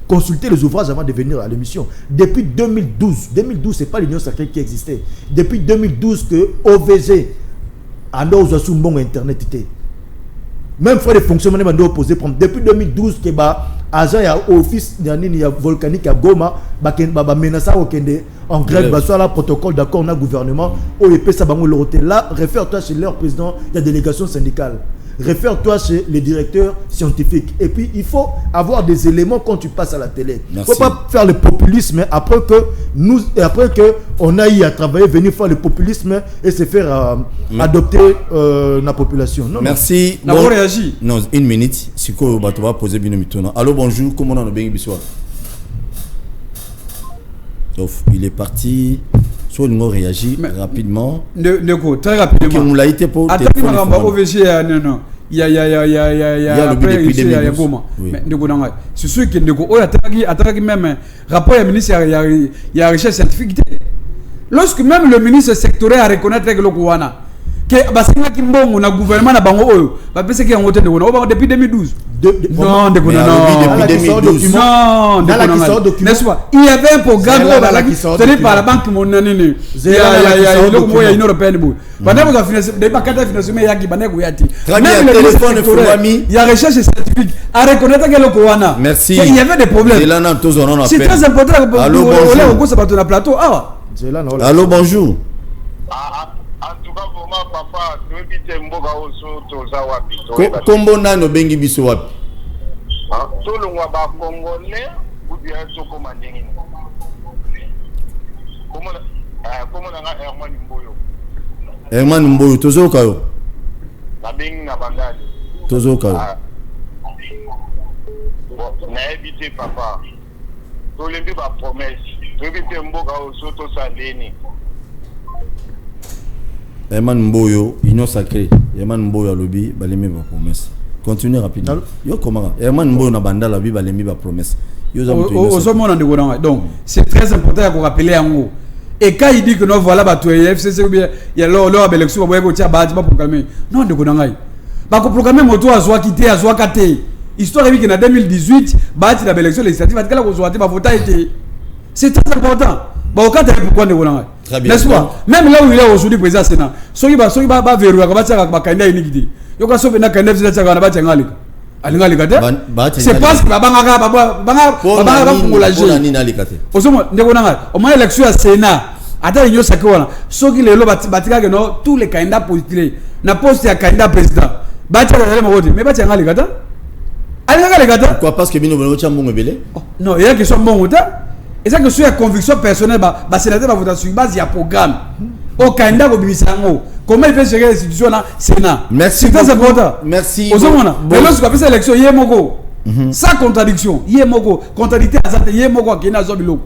consulter les ouvrages avant de venir à l'émission. Depuis 2012, c'est pas l'Union sacrée qui existait. Depuis 2012 que OVG a nos bon internet était. Même fois de fonctionnement de opposé depuis 2012 que agent ya office ya volcanique à Goma ba menaça au Kende en grève ba soit la protocole d'accord na gouvernement au EP ça bango l'hôtel là réfère-toi chez leur président de la délégation syndicale. Réfère-toi chez les directeurs scientifiques. Et puis, il faut avoir des éléments quand tu passes à la télé. Il ne faut pas faire le populisme après que on a eu à travailler, venir faire le populisme et se faire adopter la population. Non, merci. Non, réagit. Non, une minute. Si tu vas poser bien le allô, bonjour. Comment on a bien bisous? Il est parti. Soit nous réagit rapidement. Très rapidement. On l'a été pour. Attends, OVG, non. Il y a après il y a Goma. Mais c'est sûr que attaque même rapport à ministre il y a recherche scientifique. Lorsque même le ministre sectoriel a reconnaître que le Kouana que basinga kimbongo na gouvernement na bango oyo ba pese ki yango te ndeko depuis 2012 non depuis 2012 non n'est-ce pas il y avait un programme tenu par la banque mondiale il y a l'Union européenne pendant que finance des paquets financement yaki baneko yati même le téléphone Fouami il y a recherche scientifique à reconnaître que le Kouana merci il y avait des problèmes c'est très important allô bonjour allô bonjour papa tu mboka oso toza wapi kombo nano bengi biso wapi tolongwa ba congolais ou bien sokoma ndenge komona nga Herman Mboyo tozoka yo na bengi na bandali tozoka yo na ebité papa tolembi ba promesse tolembi mboka oso tosaleni Herman Mboyo, Union Sacrée. Herman Mboyo a lobby, balemi ba promesse. Continue rapidement. Yo comment Herman Mboyo na banda la bi balemi ba promesse. Donc c'est très important de rappeler en haut. Et quand il dit que non voilà bato FCC ou bien il y a leur élection ba ko tia ba pour proclamer. Non de konangai. Ba ko proclamer moto azwa kité azwa kate. Histoire est que en 2018 ba ti la élection législative va kala ko zwa te ba vota été. C'est très important. Ba au kate pourquoi de konangai. N'est-ce pas? Même là où il est aujourd'hui président Sénat, soki ba verrouiller ba tia ba kanda iniki. Yo ka sobe na kanda tia ka na ba tia ngali. Alingalika te. C'est parce que banga fungolaje. Osomo ndeko nanga. Au moins élection à Sénat. Ata Union Sacrée wana. Soki lelo batika que non tous les candidats postulés na poste ya candidat président. Ba tia ka moko mais ba tia ngalika te. Alingalika te. Pourquoi parce que bino bino tia mbongo belé? Non, il y a que son mbongo te. Et ça que sur la conviction personnelle, bah sénateur va voter sur base il y a programme. Au candidat au Bibisango. Comment il fait gérer l'institution là Sénat. Merci. C'est très important. Merci. Mais lorsqu'on a fait cette élection, il y a moko. Sans contradiction, il y a moko. Contradicté à ça, il y a moko qui est dans Zobilo.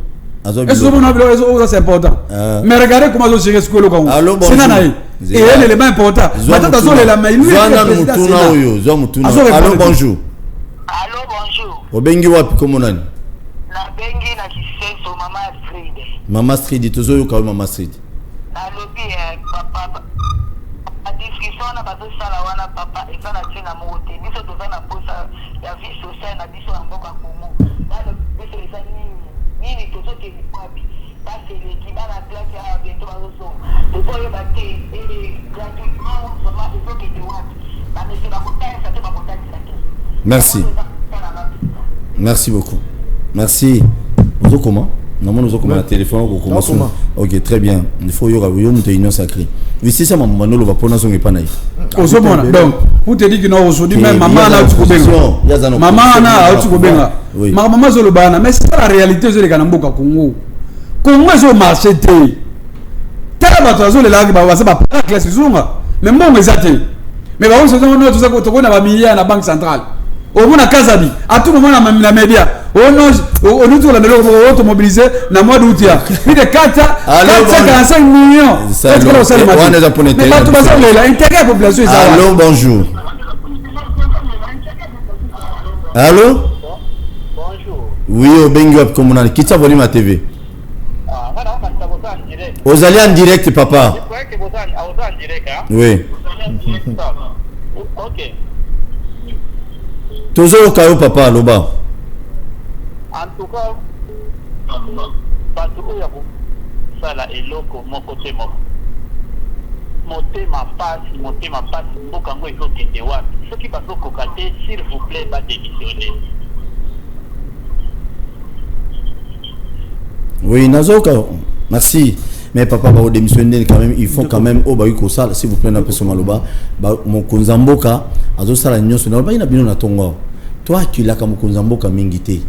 Et ce c'est important. Mais regardez comment ils ont géré ce que le Congo. C'est nanaï. Et un élément important. Maintenant, dans la main, lui, allô bonjour. Allô bonjour. Obengi wapi komonani? Na bengi na kiseso mama Astrid. Mama Astrid tozoyo ka mama Astrid. Na lobi papa et ça la tient à mon côté. Nous sommes dans la pose la vie sociale na biso en boka Congo. Dans le biso les amis ni tout ce qui est papi. Ça c'est l'équipe à la classe à bientôt à l'osso. Le boy va te et gratuitement vraiment il faut que tu vois. La monsieur va compter ça te va compter ça. Merci. Merci beaucoup. Merci. Nous comment? Nous comment téléphone ou comment? OK, très bien. Il faut y avoir une union sacrée. Oui, c'est ça maman nous va prendre son épanaï. Donc, pour te dire que non aujourd'hui même maman a tu kobenga. Maman a tu kobenga. Ma maman zo le bana, mais c'est la réalité zo le kanamboka Congo. Congo zo marché té. Tala bato zo le la ba ça ba classe zunga. Mais bon ezate. Mais ba on se donne tout ça ko to ko na ba milliard na banque centrale. Au moins à Kazabi, à tout moment dans la média, on nous tourne le automobilisé dans mois d'août. Puis de 445 millions. Mais là, tout ça, l'intérêt de la population. Allô, bonjour. Allô? Bonjour. Oui, au Benguap, comme on a dit. Qui t'a volé ma TV? Aux allez en direct, papa. Oui. Ok. Toujours au cas papa, Loba. En tout cas, bato oyo sala eloko moko te moko. Motema pasi mboka ngo ezokende wapi. Soki bazokoka te, s'il vous plaît, badémissionner. Oui, Nazoka, merci. Mais papa va démissionner quand même, il faut quand même au baïko sal s'il vous plaît na peso maloba mon konzamboka azo sala nyonso na ba ina bino na tongo. Toi tu la ka mon konzamboka mingité.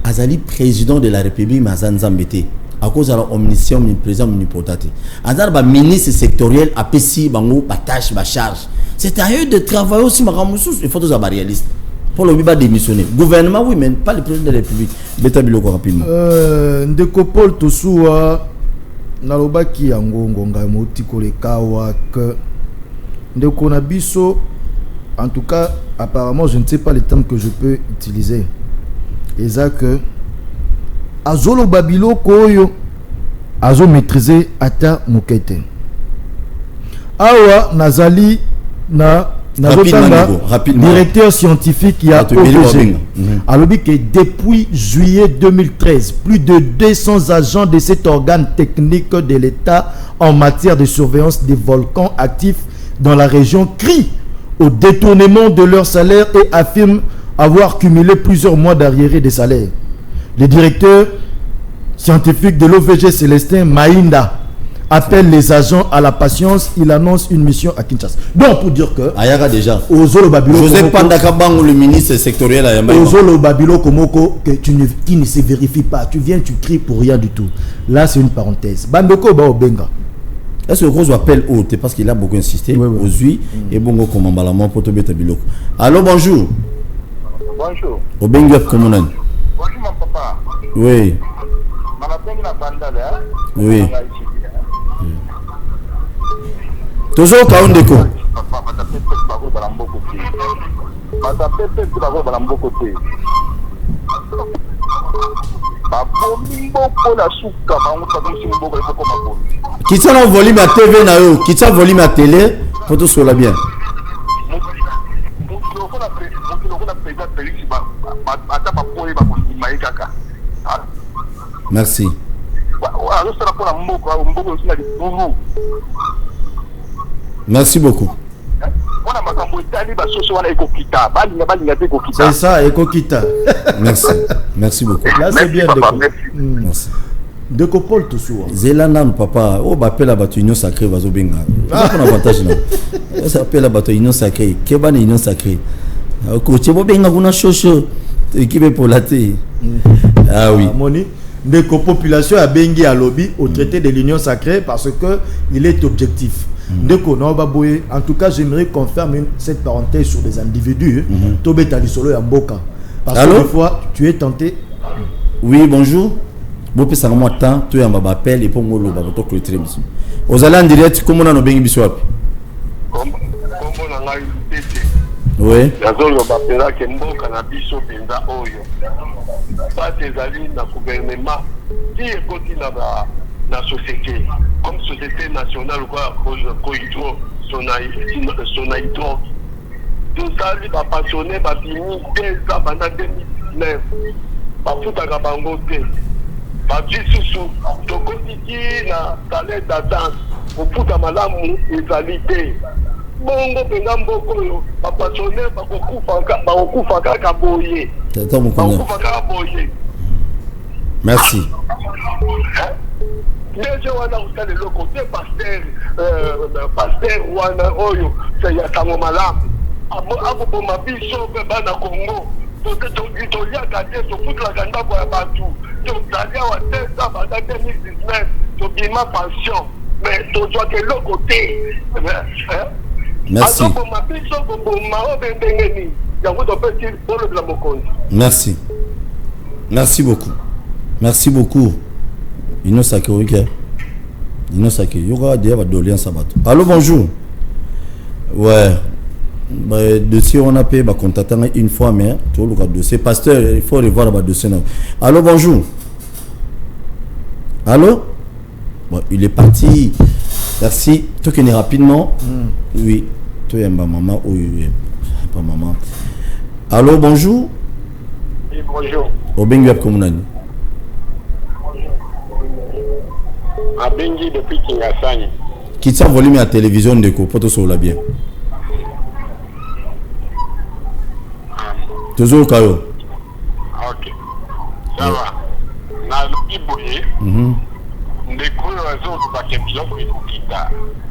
Azali président de la République mazanzambete. À cause de la omniscient présent omnipotent. Azal ba ministre sectoriel APC bango ba tâche ba charge. C'est à eux de travailler aussi maramusous, il faut tous avoir réaliste. Pour le biba démissionner. Gouvernement oui mais pas le président de la République. Beta biloko rapidement. Ndeko Paul Tosuwa nalobaki yango ngonga moti kolekawa que ndeko na biso en tout cas apparemment je ne sais pas les termes que je peux utiliser et ça que azolo babilo koyo azo maîtriser ata mokete awa nazali na directeur scientifique qui a OPG. Alors que depuis juillet 2013, plus de 200 agents de cet organe technique de l'État en matière de surveillance des volcans actifs dans la région crient au détournement de leur salaire et affirment avoir cumulé plusieurs mois d'arriérés de salaire. Le directeur scientifique de l'OVG Célestin Maïnda appelle les agents à la patience. Il annonce une mission à Kinshasa. Donc pour dire que Ayaka déjà Ozolo Babilo Joseph Pandakabango, le ministre sectoriel à Yamaï. Ozolo Babilo Komoko que qui ne se vérifie pas. Tu viens, tu cries pour rien du tout. Là c'est une parenthèse. Bandoko ba Obenga. Est-ce que gros appel haute parce qu'il a beaucoup insisté aux huit et bongo comme emballement pour te mettre biloko. Allô bonjour. Bonjour. Obenga comme on a. Bonjour mon papa. Oui. Oui. Toujours Kaundeko. Qui t'a volume à TV na yo, qui t'a volume à télé, pour tout cela bien. Merci. Merci beaucoup. C'est ça, Ekokita. Merci. Merci beaucoup. Là, c'est bien. Merci. De Kopol Tosuwa. Zelanda, papa. Oh, bah, appelle la bateau union sacrée, vas-y, benga. C'est un avantage là. Ça appelle la bateau union sacrée. Qu'est-ce que union sacrée? Coach, bon, benga, on a chaud. Qui veut pour la thé? Ah oui. Moni. De population a bengi à lobby au traité de l'union sacrée parce que il est objectif. En tout cas, j'aimerais qu'on ferme cette parenthèse sur des individus. Parce que des fois, tu es tenté. Oui, bonjour. Vous pouvez savoir temps, tu es en appel et pour moi, le bateau clôturé. Aux allants en direct, comment on a bien bisouap? Oui. La société, comme société nationale ou quoi, son hydro, totali bapassionné babimi deza banda 2019 bafutaka bango te bavi susu tokotiki na salaire d'attente kofuta malamu ezali te bongo mpenza mboka oyo bapassionné bakokufa kaka boye bakokufa kaka boye. Merci. Déjà wana kutana loko te pasteur wana oyo ya tango malamu akoboma biso mpe bana Congo toliaka te tofutulaka ndako ya bato tozali awa te sa banda 2019 tobima pension mais tozwaka eloko te. Merci. Akoboma biso koboma oyo ndenge nini yango topesi bolobela mokonzi. Merci. Merci beaucoup. Merci beaucoup. Ino Sake, ok. Ino Sake. Yoga déjà va doléance à bateau. Allô, bonjour. Ouais. Bah, dossier on a payé, bah, contactant une fois, mais tout le dossier. Pasteur, il faut revoir le dossier. Allô, bonjour. Allô? Bon, il est parti. Merci. Toi qui es rapidement. Oui. Toi, il y a ma maman. Oui, pas maman. Allô, bonjour. Oui, bonjour. Au Benguep, comme on a dit. Abengi depuis Kingasani. Qui tient volume à la télévision de Ko, pour te sauver bien. Toujours Kayo. Ok. Ça va. Na lokiboye. Ndeko yazo bakye biloko ekokita.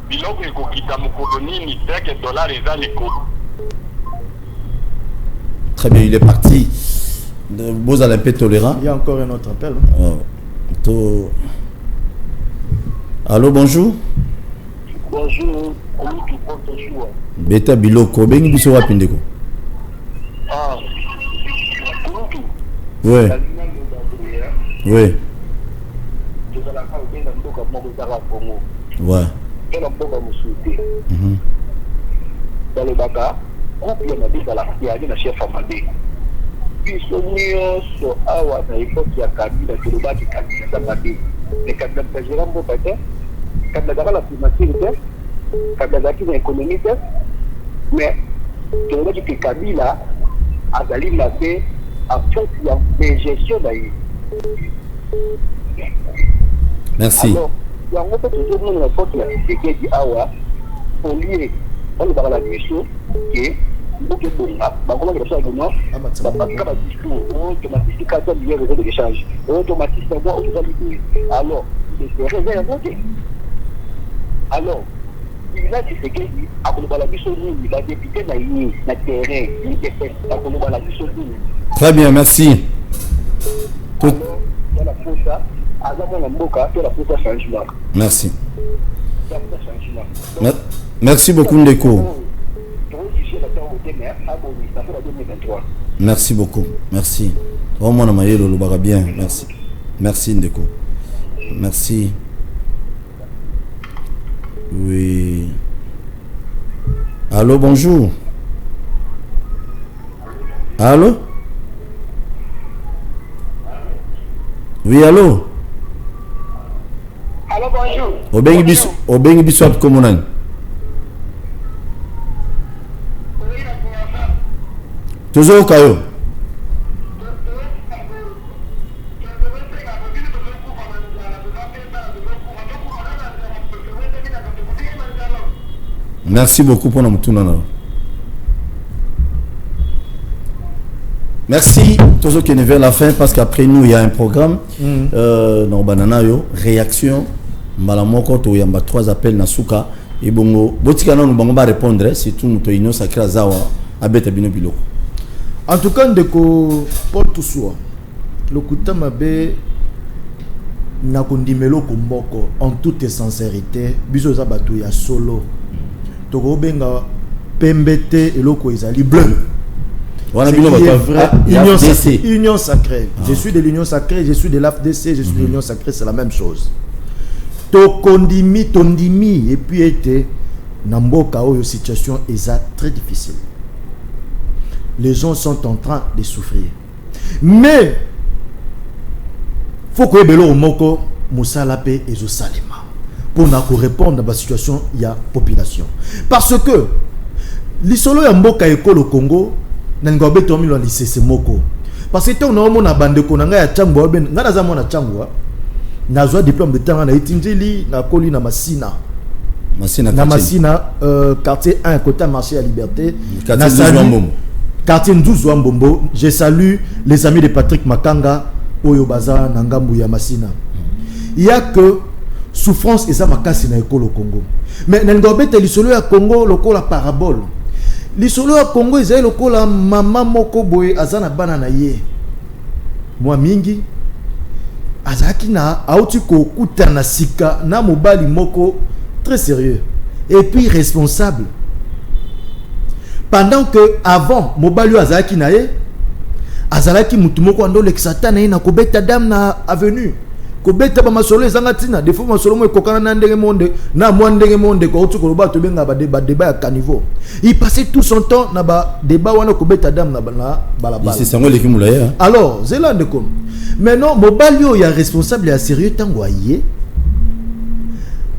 Biloko ekokita mukolo nini teke dollar ezali ko. Très bien, il est parti. Vous allez un peu tolérant. Il y a encore un autre appel. Allô, bonjour. Bonjour. Comment tu portes choix? Beta biloko bengi biso wapindeko. Ah. Ouais. Ouais. Ouais. Dans le Baka, groupe il y a un chef Amadé. Puis ce awa na époque ya Kabila que le Baki Kabila Amadé. Mais quand le président Bobate, quand la primature, quand la économie, mais tu vois que Kabila a d'aller la paix à faire la gestion d'ailleurs. Merci. Alors, il y a un peu de choses dans l'époque qui a dit awa pour lui on va la mission qui est donc bon bah comment il ça non bah pas comme discours automatiquement il y a réseau d'échange automatiquement alors c'est réservé alors il a dit que à la mission il va député na terrain il fait à la mission. Très bien, merci. Tout la force à la mboka la force changement. Merci. Merci beaucoup Ndeko. Merci beaucoup. Merci. Oh mon ami, le baga bien. Merci. Merci Ndeko. Merci. Oui. Allô, bonjour. Allô? Oui, allô? Allô, bonjour. Obengi biso comme on a. Toujours Kayo. Merci beaucoup pour notre tour. Merci. Toujours qui est vers la fin parce qu'après nous il y a un programme. Dans Banana yo réaction. Malamoko to yamba 3 appels na suka et bongo. Botika non bongo ba répondre si tout nous to ino sacré zawa abeta bino biloko. En tout cas, ndeko Paul Toussoua, le Koutamabe n'a kondimelo komboko en toute sincérité, biso za batu ya solo. Toko benga pembete eloko ezali bleu. Voilà bino ba vrai union sacrée. Je suis de l'union sacrée, je suis de l'AFDC, je suis de l'union sacrée, c'est la même chose. Tokondimi tondimi et puis était namboka oyo situation est très difficile. Les gens sont en train de souffrir. Mais, il faut que Belo Moko Moussalape et Zosalema pour répondre à la situation, il y a population. Parce que lisolo ya mboka ekolo Congo na ngobe to milo lisese moko parce que on a mona bande ko na nga ya Tchangwa ben nga naza mona Tchangwa nazwa diplôme de temps na itinjili na koli na Masina quartier 1 côté marché à Liberté quartier 12 Wambombo. Je salue les amis de Patrick Makanga oyo baza na ngambu ya Masina. Il y a que souffrance et ça makasi na ekolo Congo. Mais n'engobete lisolo ya Congo lokola parabole. Lisolo ya Congo ezali lokola mama moko boye azana bana na ye. Mwa mingi azaki na auti ko kuta na sika na mobali moko très sérieux et puis responsable. Pendant que avant mobali azaki na ye azalaki mutu moko ando l'exata na ye na kobeta dame na avenue. Kobeta ba masolo ezanga tina des fois masolo mo ekokana na ndenge monde na mwa ndenge monde ko utu ko ba to benga ba débat ya caniveau. Il passait tout son temps na ba débat wana kobeta dame na balabala. C'est ça ngole kimula ya. Alors, zelande comme maintenant mobali o ya responsable ya sérieux tango aye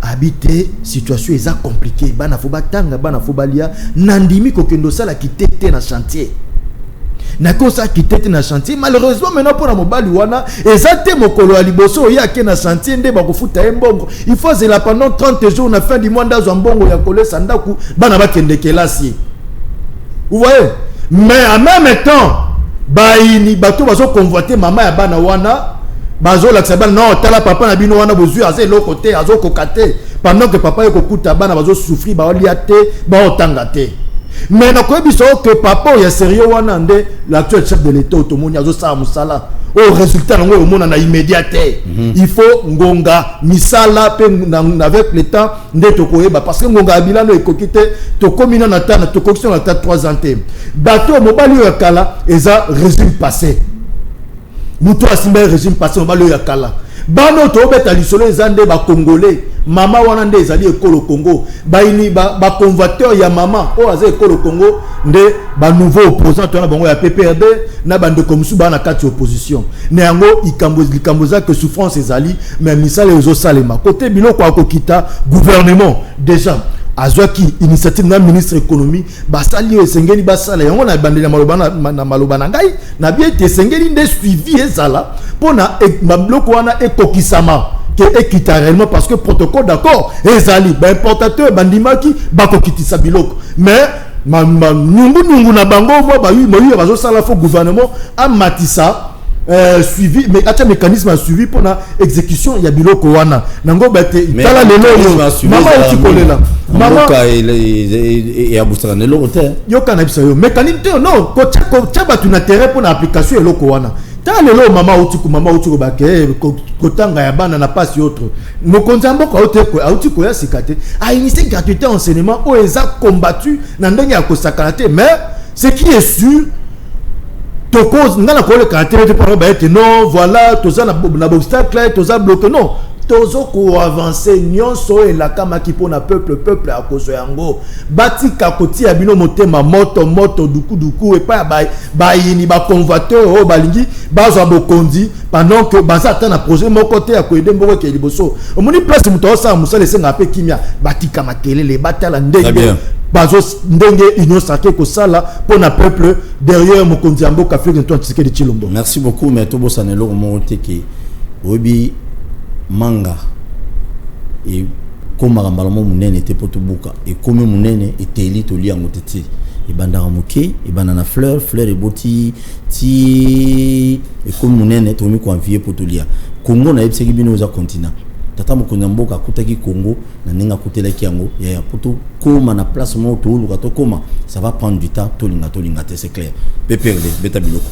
habiter situation eza compliqué bana fo batanga bana fo balia nandimi ko kendo sala kitete na chantier. Na kosa kitete na chantier malheureusement maintenant pour la mobali wana ezate mokolo ya liboso ya ke na chantier nde bakofuta mbongo il faut zela pendant 30 jours na fin du mois ndazo mbongo ya kolesa ndaku bana bakende kelasi. Vous voyez, mais en même temps baini bato bazo convoiter mama ya bana wana bazo la sabana non tala papa na bino wana bozu aze lo côté azo kokate pendant que papa ekokuta bana bazo souffrir ba liate ba otangate. Mais na ko biso que papa ya sérieux wana nde l'actuel chef de l'état otomoni azo sa musala au résultat ngo omona na immédiaté. Il faut ngonga misala pe avec le temps nde tokoyeba parce que ngonga bilano ekokite to komina na tana to kokison na 3 ans. Bato mobali ya kala eza régime passé. Muto asimba régime passé mobali ya kala. Bano to beta lisolo ezande ba congolais mama wana nde ezali ekolo Congo baini ba convoiteur ya mama o aza ekolo Congo nde ba nouveau opposant to na bango ya PPRD na bande comme sou ba na kati opposition ne yango ikamboza que souffrance ezali mais misala ezo salema côté biloko akokita gouvernement déjà azwaki initiative na ministre économie basali esengeli basala yango na bandeli na maloba na ngai na bien te esengeli nde suivi ezala pona biloko wana ekokisama que ekita réellement parce que protocole d'accord ezali ba importateur bandimaki bakokitisa biloko mais nyungu na bango mo bazo sala fo gouvernement amatisa suivi mais acha mécanisme à suivi pour la exécution ya biloko wana nango bate tala lelo mama utikolela mama et abusana lelo hotel yo kana bisa yo mécanisme non ko tchaba tu na terrain pour l'application eloko wana tala lelo mama utiko bake kotanga ya bana na passe autre mokonza mboko utiko ya sikate a initié gratuité enseignement o eza combattu na ndenge ya kosakalate mais ce qui est sûr cause n'a pas le caractère de parole non voilà tous na obstacle tous bloqué non tous ko avancer nyonso et la kama qui pour na peuple à cause yango bati kakoti abino motema moto duku et pas ba yini ba convoiteur o balingi bazo bokondi pendant que baza ta na projet mon côté à ko aider mboko ke liboso omoni place muto sa musala senga pe kimia batika makelele batala ndenge bazo ndenge union sacrée ko sala pour na peuple derrière mokonzi amboka Afrique nto tsike de Chilombo. Merci beaucoup mais to bosana lo monte ki obi manga et comme rambalamo munene te potobuka et comme munene et teli to li angoteti et bandara moke et banana fleur et boti ti et comme munene to mi ko envier potolia Congo na ebseki bino za continent tata mokonzi mboka kutaki Congo na ninga kutela kiango ya poto koma na place mo to luka to koma ça va prendre du temps to linga c'est clair PPRD beta biloko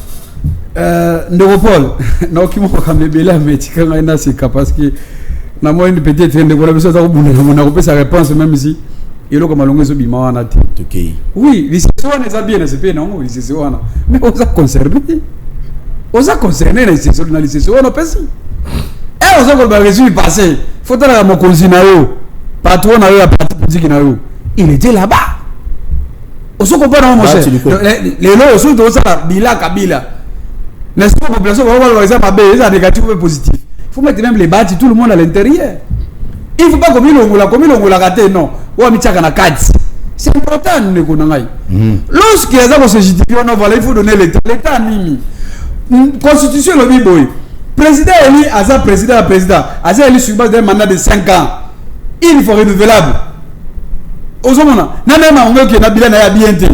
ndeko Paul na kimo kwa mebela metika ngaina sika parce que na moi peut-être ndeko la besoin za kubuna na kopesa réponse même si ilo kama longezo bima wana ti okay oui lisese wana za bien c'est bien non lisese wana mais oza concerné na lisese wana pesi oza ko ba résumé passé faut la mokonzi na yo patron na yo ya parti politique na yo il était là-bas ozo ko pas mon cher les lois sont dans ça bila kabila n'est-ce pas population va voir ça mabe ça négatif ou positif il faut mettre même les bâtis tout le monde à l'intérieur il faut pas comme il ongola raté non ou amichaka na kati C'est important, lorsqu'il y a ça, il faut donner l'État. L'État nimi. Constitution, le biboy. Président élu, Aza président, Aza élu sur base d'un mandat de 5 ans. Il faut renouvelable. Ozomona, Nanema, on veut que Nabila n'ait bien été.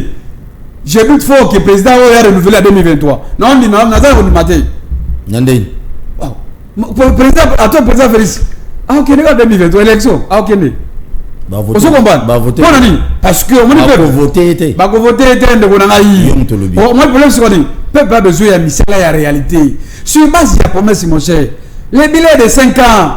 Je doute fort que le président ait renouvelé en 2023. Non, on dit non, on a renouvelé. Nandé. Président, attends, président Félix. Ah, ok, les gars, 2023, élection. Ah, ok, les. Vous voter. Parce que on peut voter. Moi, le problème, c'est que le peuple a besoin de la réalité. Sur base de la promesse, mon cher, les billets de 5 ans,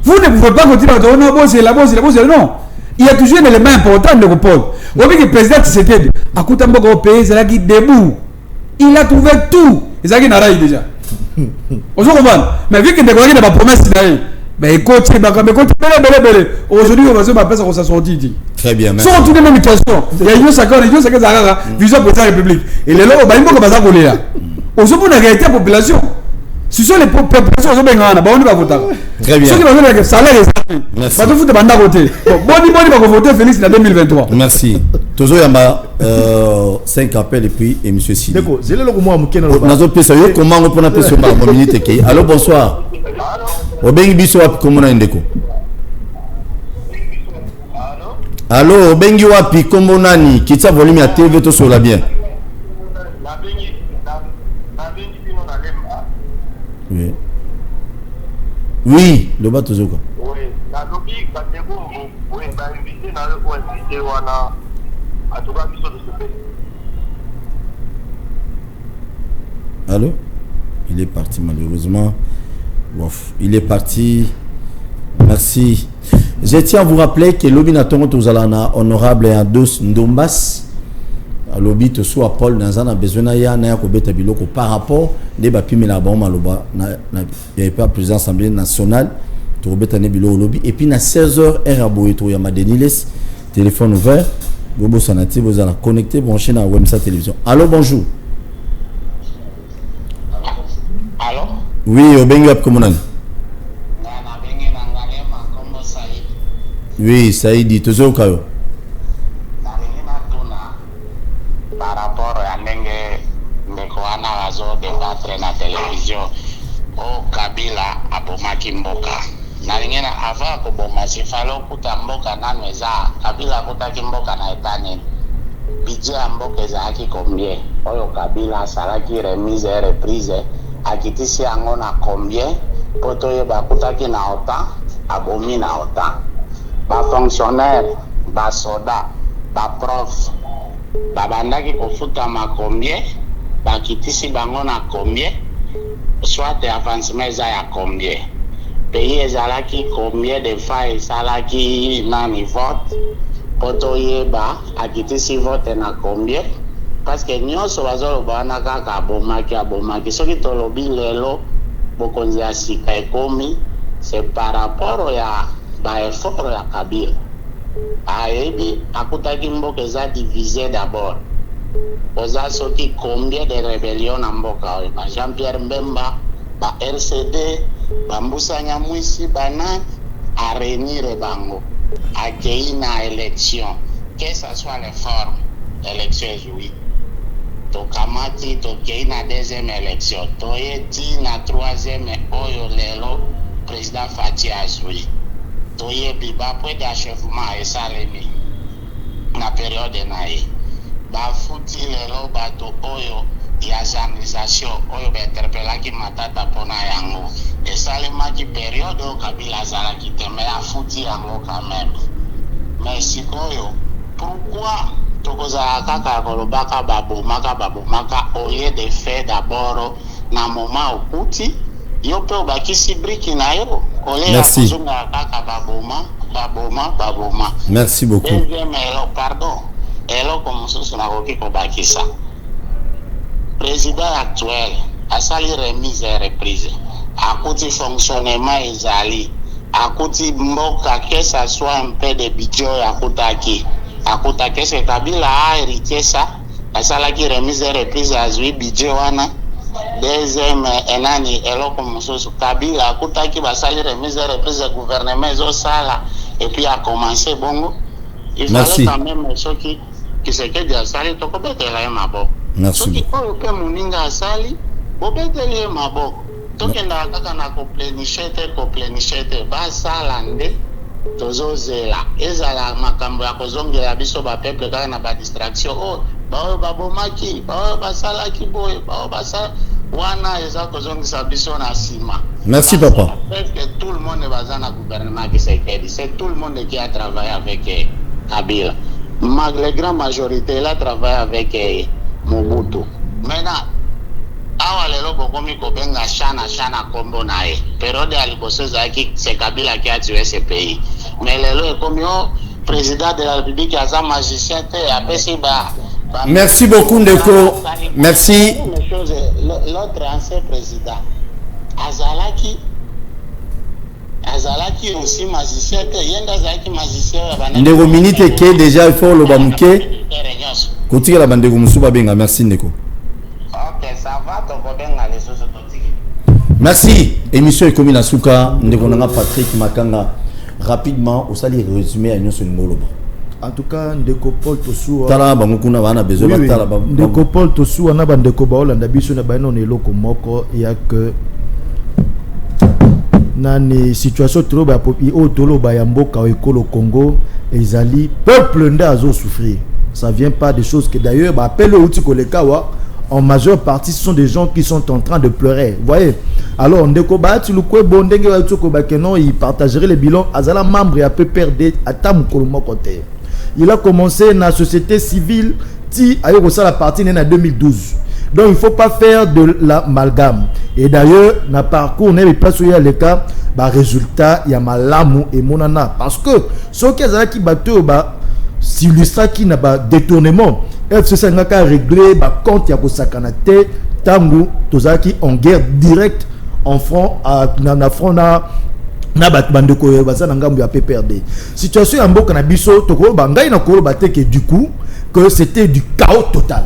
vous ne pouvez pas continuer à dire non, c'est la bosse, non. Il y a toujours un élément important de répondre. Vous voyez que le président Tshisekedi, à côté de mon pays, c'est là qui debout. Il a trouvé tout. C'est ça qui n'a rien déjà. On se comprend. Mais vu que des gens n'ont pas promesse, mais écoute, aujourd'hui, on va se battre pour sa sortie. Très bien, merci. Sont toutes les mêmes situations. Il y a une chacun, vision pour la République. Et les lois, il faut que ça voler là. Aujourd'hui, la réalité de la population. Ce sont les populations qui vont voter. Très bien. Ceux qui vont voter, ça l'air est. Merci. Pas tout de bande à voter. Bon, va voter Félix en 2023. Merci. Tozo Yamba, 5 appels et puis et monsieur Sidi. D'accord, c'est là que moi, je suis comment on peut appeler sur ma minute. Allô, bonsoir. Obengi biso wapi komona ndeko? Allô, Obengi wapi komona ni? Kitsa volume ya TV to sur la bien. Oui. Oui, le bateau zoko. Oui, la lobby quand c'est bon, oui, bah invité dans le coin invité wana à tout cas biso de ce pays. Allô? Il est parti malheureusement. Ouf, il est parti. Merci. Je tiens à vous rappeler que l'obinaton tozalana honorable Ados Ndombas lobby to soit Paul Nanzana besoin ya na ko beta biloko par rapport des bapimela ba maloba na il pas président assemblée nationale to beta ne biloko lobby et puis na 16h heure aboito ya Madeniles téléphone ouvert bobo sanati vous allez connecter brancher na Wemsa télévision. Allô, bonjour. Allô? Oui, Obengi wap komonan. Oui, Saïdi, toujours kayo. Par rapport à Nenge Mekwana Wazo débattre na télévision au Kabila abomaki mboka. Nalingena avant ko bomasi falo kuta mboka nanweza Kabila kutaki mboka na etane. Budget ya mboka ezaki combien? Oyo Kabila salaki remise et reprise akitisi yango na combien? Poto ye bakutaki na autant abomi na autant. Ba fonctionnaire, ba soda, ba prof babandaki kofuta ma combien, bakitisi bango na combien, soit avancement eza ya combien, pays ezalaki combien de fois esalaki nani vote, poto yeba akitisi vote na combien, parce que nyonso bazoloba wana kaka abomaki soki tolobi lelo bokonzi ya sika ekomi c'est par rapport ya ba effort ya Kabila. Ayebi akutaki mboka eza divisé d'abord. Oza soki combien de rébellions na mboka oyo? Ba Jean-Pierre Mbemba, ba RCD, ba Mbusa Nyamwisi bana a réunir bango. Akei na élection. Que ça soit les formes, élection oui. Tokamati tokei na deuxième élection. Toyeti na troisième oyo lelo président Fati azui. Toyebi bapwe d'achèvement esalemi na période na ye bafuti lelo bato oyo ya organisation oyo bainterpellaki matata mpona yango esalemaki période oyo Kabila azalaki te me afuti yango quand même. Mais sikoyo pourquoi tokozala kaka kolobaka babomaka oye de fait d'abord na moment okuti yo pe obakisi briki na yo. Merci. Baboma. Merci beaucoup. Pardon. Elo comme ça na koki ko bakisa. Président actuel a sali remise et reprise. Akuti fonctionnement ezali. Akuti mboka que ça soit un peu de budget akutaki. Akutaki c'est Kabila a hérité ça. A sala ki remise et reprise azui budget wana. Deuxième enani eloko mususu Kabila akutaki basali remise reprise gouvernement ezo sala et puis a commencé bongo Il fallait quand même ceux qui se quittent à Sali, tu peux être là, ma boque. Merci. Ceux qui peuvent mouninga à Sali, tu peux être là, ma boque. Donc, il y a un basalande, tozozela. Ezala makambo ya kozongela biso ba peuple kaka na ba distraction. Oh, ba bomaki, ba basalaki boy, ba basala wana eza kozongisa biso na sima. Merci papa. Tout le monde va dans le gouvernement qui s'est dit, c'est tout le monde qui a travaillé avec Kabila. La grande majorité elle a travaillé avec Mobutu. Maintenant awa lelo bokomi kobenga shana kombo nae période ya liboso ezalaki c'est Kabila qui a tué ce pays, mais lelo ekomi président de la République aza magicien te apesi ba. Merci beaucoup Ndeko. Merci. L'autre ancien président azalaki aussi magicien te yenda azalaki magicien Ndeko minute ke déjà il faut le bamuke kotika la bandeko musuba benga. Merci Ndeko. OK, ça va to kobenga les choses totiki. Merci. Émission ekomi na suka Ndeko nanga Patrick Makanga rapidement au sali résumé à nyonso ngoloba. En tout cas Ndeko Paul Tosua tala bango kuna bana besoin batala ba Ndeko Paul Tosua na bandeko baolanda biso na bano na eloko moko ya que nani situation trop ba popi o tolo ba ya mboka o ekolo Congo ezali peuple ndazo souffrir. Ça vient pas des choses que d'ailleurs ba appelle outi kolekawa en majeure partie ce sont des gens qui sont en train de pleurer. Vous voyez? Alors Ndeko ba tu lukwe bondenge ba tsoko ba kenon il partagerait les bilans azala membre ya PPRD atam kolmo côté. Il a commencé dans la société civile qui a eu la partie en 2012. Donc il ne faut pas faire de l'amalgame. Et d'ailleurs, dans le parcours, on a pas sur le cas, résultat, il y a malamu et monana. Parce que ceux qui ont qui battu, si l'histoire qui n'a pas détournement, c'est ça qui a réglé, compte, il y a sakanate, tangu, tozaki en guerre directe en front, na front na bandeko baza na ngambu ya PPRD. Situation ya mboka na biso toko bangai na kolo bateke du coup que c'était du chaos total.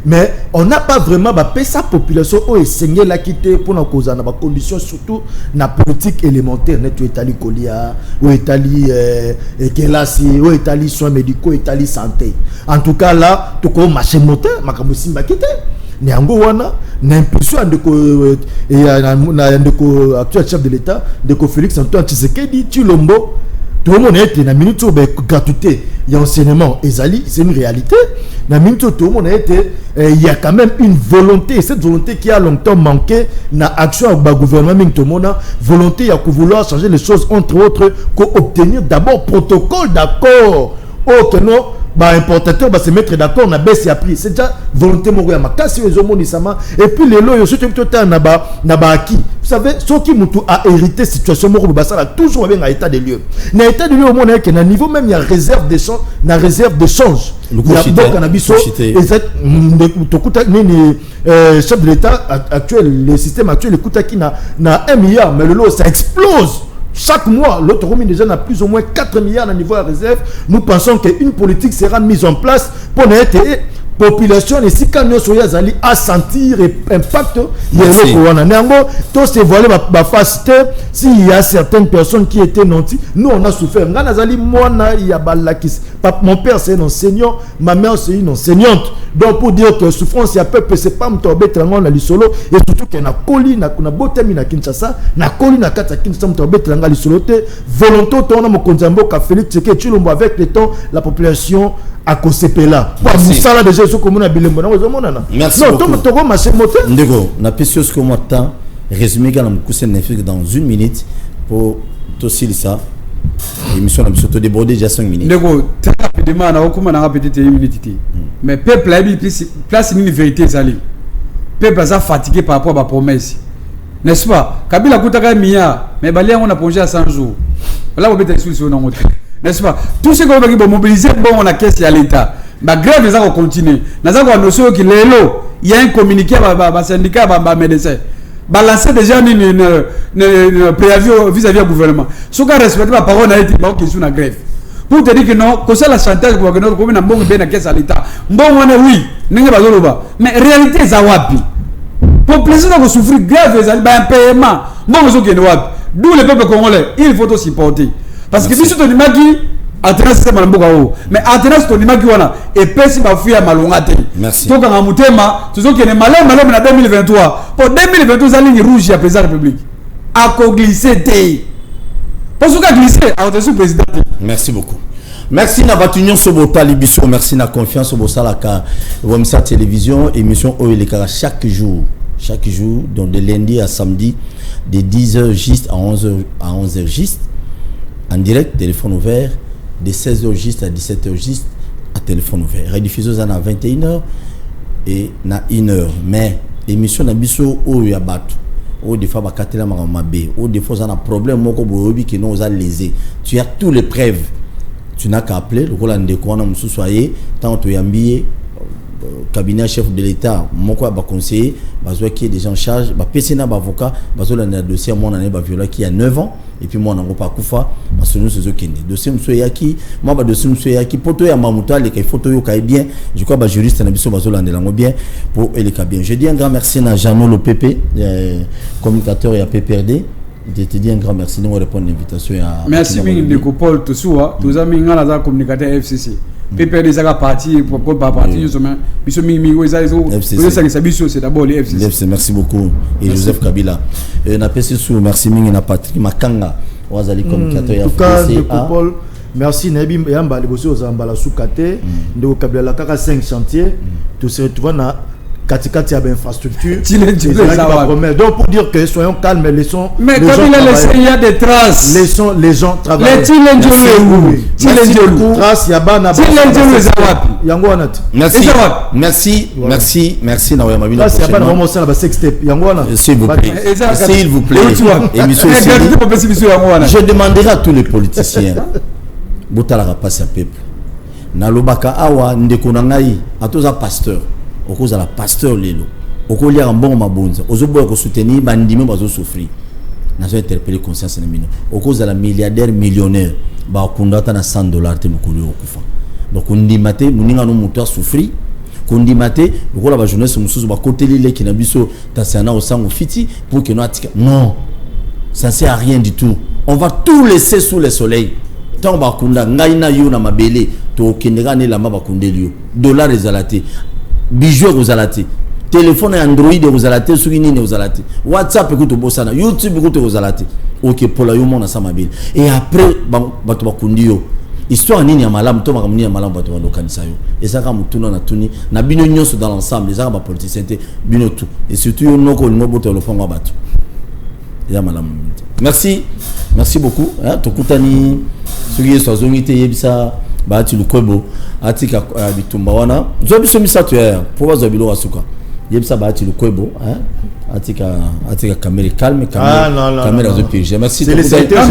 Mais on n'a pas vraiment sa population au essayé la quitter pour nos causes na ba conditions surtout na politique élémentaire net Italie Kolia ou Italie Kelasi ou Italie soins médicaux Italie santé. En tout cas là toko marché moteur makambo simba quitter. Niango wana na impulsion ndeko actuel chef de l'État ndeko Félix Antoine Tshisekedi Tshilombo tout le monde est na minute où gratuité il y a enseignement ezali c'est une réalité na minute où tout le monde était il y a quand même une volonté et cette volonté qui a longtemps manqué na action au gouvernement tout le monde volonté à vouloir changer les choses entre autres qu'obtenir d'abord protocole d'accord autre non importateur va se mettre d'accord na baisse ya prix c'est déjà volonté moko ya makasi ezomonisama et puis les lois surtout tout na ba acquis vous savez ceux qui mutu a hérité situation moko basala toujours avec un état de lieu na état de lieu au monde que na niveau même il y a réserve d'échange na réserve d'échange il y a beaucoup cannabis et cette chef de l'état actuel le système actuel écoute qui na 1 milliard mais le lot ça explose. Chaque mois, l'autre commune déjà n'a plus ou moins 4 milliards à niveau de réserve. Nous pensons qu'une politique sera mise en place pour être population et si quand nous sommes à sentir l'impact il y a tout se voilé ma facilité s'il y a certaines personnes qui étaient nantis nous on a souffert mon père c'est un enseignant ma mère c'est une enseignante donc pour dire que souffrance il y a peuple c'est pas m'tobe trangon na lisolo et surtout que na koli na kuna botemi na Kinshasa na koli na kata Kinshasa m'tobe trangon lisolo te volonté to na mokonzambo ka Félix Tshisekedi Tshilombo avec le temps la population à Kosepela pour musala déjà ce comme on a bilembo na ozomona merci non to to ma c'est moteur ndeko na pesios que moi temps résumé quand on cousse dans 1 minute pour tosil ça l'émission a surtout débordé déjà 5 minutes ndeko très rapidement na okuma na petite minute mais peuple a place une vérité zali peuple a fatigué par rapport à la promesse n'est-ce pas Kabila kutaka miya mais bali on a plongé à 100 jours là on peut être solution dans notre n'est-ce pas tout ce qu'on va mobiliser bon on a caisse à l'état ma grève les a continuer naza ko notion qui lelo il y a un communiqué ba syndicat ba médecin balancer déjà une préavis vis-à-vis du gouvernement ce qui respecte la parole a été pas question na grève pour te dire que non que ça la chantage pour que notre commune na bongo bien na caisse à l'état bon on oui ninge bazoloba mais réalité za wapi population va souffrir grève les ba paiement bon zo ke wapi d'où le peuple congolais il faut aussi supporter parce que biso to nimaki Atenas c'est malamboka o mais Atenas to nimaki wana et pesi ba fuya malonga te. Merci. To kanga mutema tuzo kene malem na 2023 pour 2022 za ligne rouge ya président République. A ko glisser te. Parce que glisser a au-dessus président. Merci beaucoup. Merci na batunyon sobota libiso, merci na confiance au Bosalaka. Vomisa télévision émission Oelekara chaque jour, donc de lundi à samedi de 10h juste à 11h juste en direct, téléphone ouvert, de 16h juste à 17h juste à téléphone ouvert. Rediffusé à 21h et na 1h. Mais émission na biso Oyo Abatu. Ou des fois bakatela mabe, ou des fois ça a un problème moko boyobi qui nous a lésé. Tu as tous les preuves. Tu n'as qu'à appeler le Roland de Kouana Moussousoye, tant que tu as mis cabinet chef de l'État, mon quoi va conseiller, besoin qui est déjà en charge, bah PCNA avocat, besoin d'un dossier mon année viola qui a 9 ans et puis moi n'en pas koufa, parce que nous c'est ce qui est dossier monsieur Yaki, moi bah dossier monsieur Yaki, poto ya mamuta les qui photo yo kai bien, je crois bah juriste na biso besoin de langue bien pour les cas bien. Je dis un grand merci à Jeannot le PP, communicateur et à PPRD. Je te dis un grand merci de répondre à l'invitation. Merci beaucoup Paul Toussoua, tous amis ngala communicateur FCC. PPRD des parti pour pas parti justement. Biso mingi c'est d'abord les FCC. Merci beaucoup et Joseph Kabila. Na PC sous merci mingi na Patrick Makanga. Wazali communicateur FCC. Paul merci Nabi Yamba les bossi aux ambala sous kate de Kabila kaka 5 chantiers tout se retrouve na katikati ya infrastructure. Donc pour dire que soyons calmes, laissons mais comme il y a des traces, laissons les gens travailler. Les traces ya bana merci na wema bino. Traces ya bana vraiment ça la sextape yangoana. S'il vous plaît émission je demanderai à tous les politiciens botala passe à peuple na lobaka awa ndeko na ngai atoza pasteur au cause de la pasteur lelo au cause de bon mabonza aux autres pour soutenir bandimi bazo souffrir n'a interpellé conscience na mino au cause de la milliardaire millionnaire ba kundata na $100 te mukulu okufa donc ndimate muninga no muto souffrir kundimate lokola ba jeunesse mususu ba koteli leki na biso tasiana au sango fiti pour que no atika non ça sert à rien du tout on va tout laisser sous le soleil tant ba kunda ngai na yo na mabele to kendega ne la mabakundeli yo dollar ezalate bijoux aux alatés, téléphone Android aux alatés, souvenir aux alatés, WhatsApp écoute au bossana, YouTube écoute aux alatés. Ok, pour la yomon à Samabile. Et après, batoba kundio. Histoire nini ya malam, to makamuni ya malam batoba lokanisa yo. Et ça comme tout na tuni, na bino nyonso dans l'ensemble, les arabes politiciens bino tout. Et surtout yo noko no boto le fonga batu. Ya malam. Merci beaucoup. Hein, tokutani sugi so zongite yebisa. Bati lukwebo atika bitumba wana zobiso misatu ya pour zobilo wasuka yebisa bati lukwebo atika caméra calme caméra zo pige merci c'est le secteur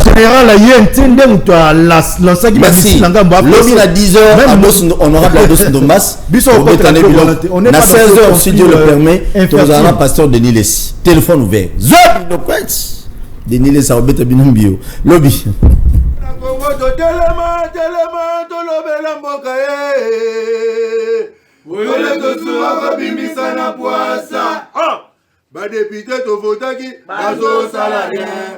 général la yentende muto lança qui merci lobi na 10h ados honorable ados ndomas biso on est na 16h si Dieu le permet tozana pasteur Denis Lessi téléphone ouvert zob no kwetch Denis Lessi obeta binumbio lobby telema tolobela mboka ole tosuka babimisa na poasa badepute tovotaki bazosala rien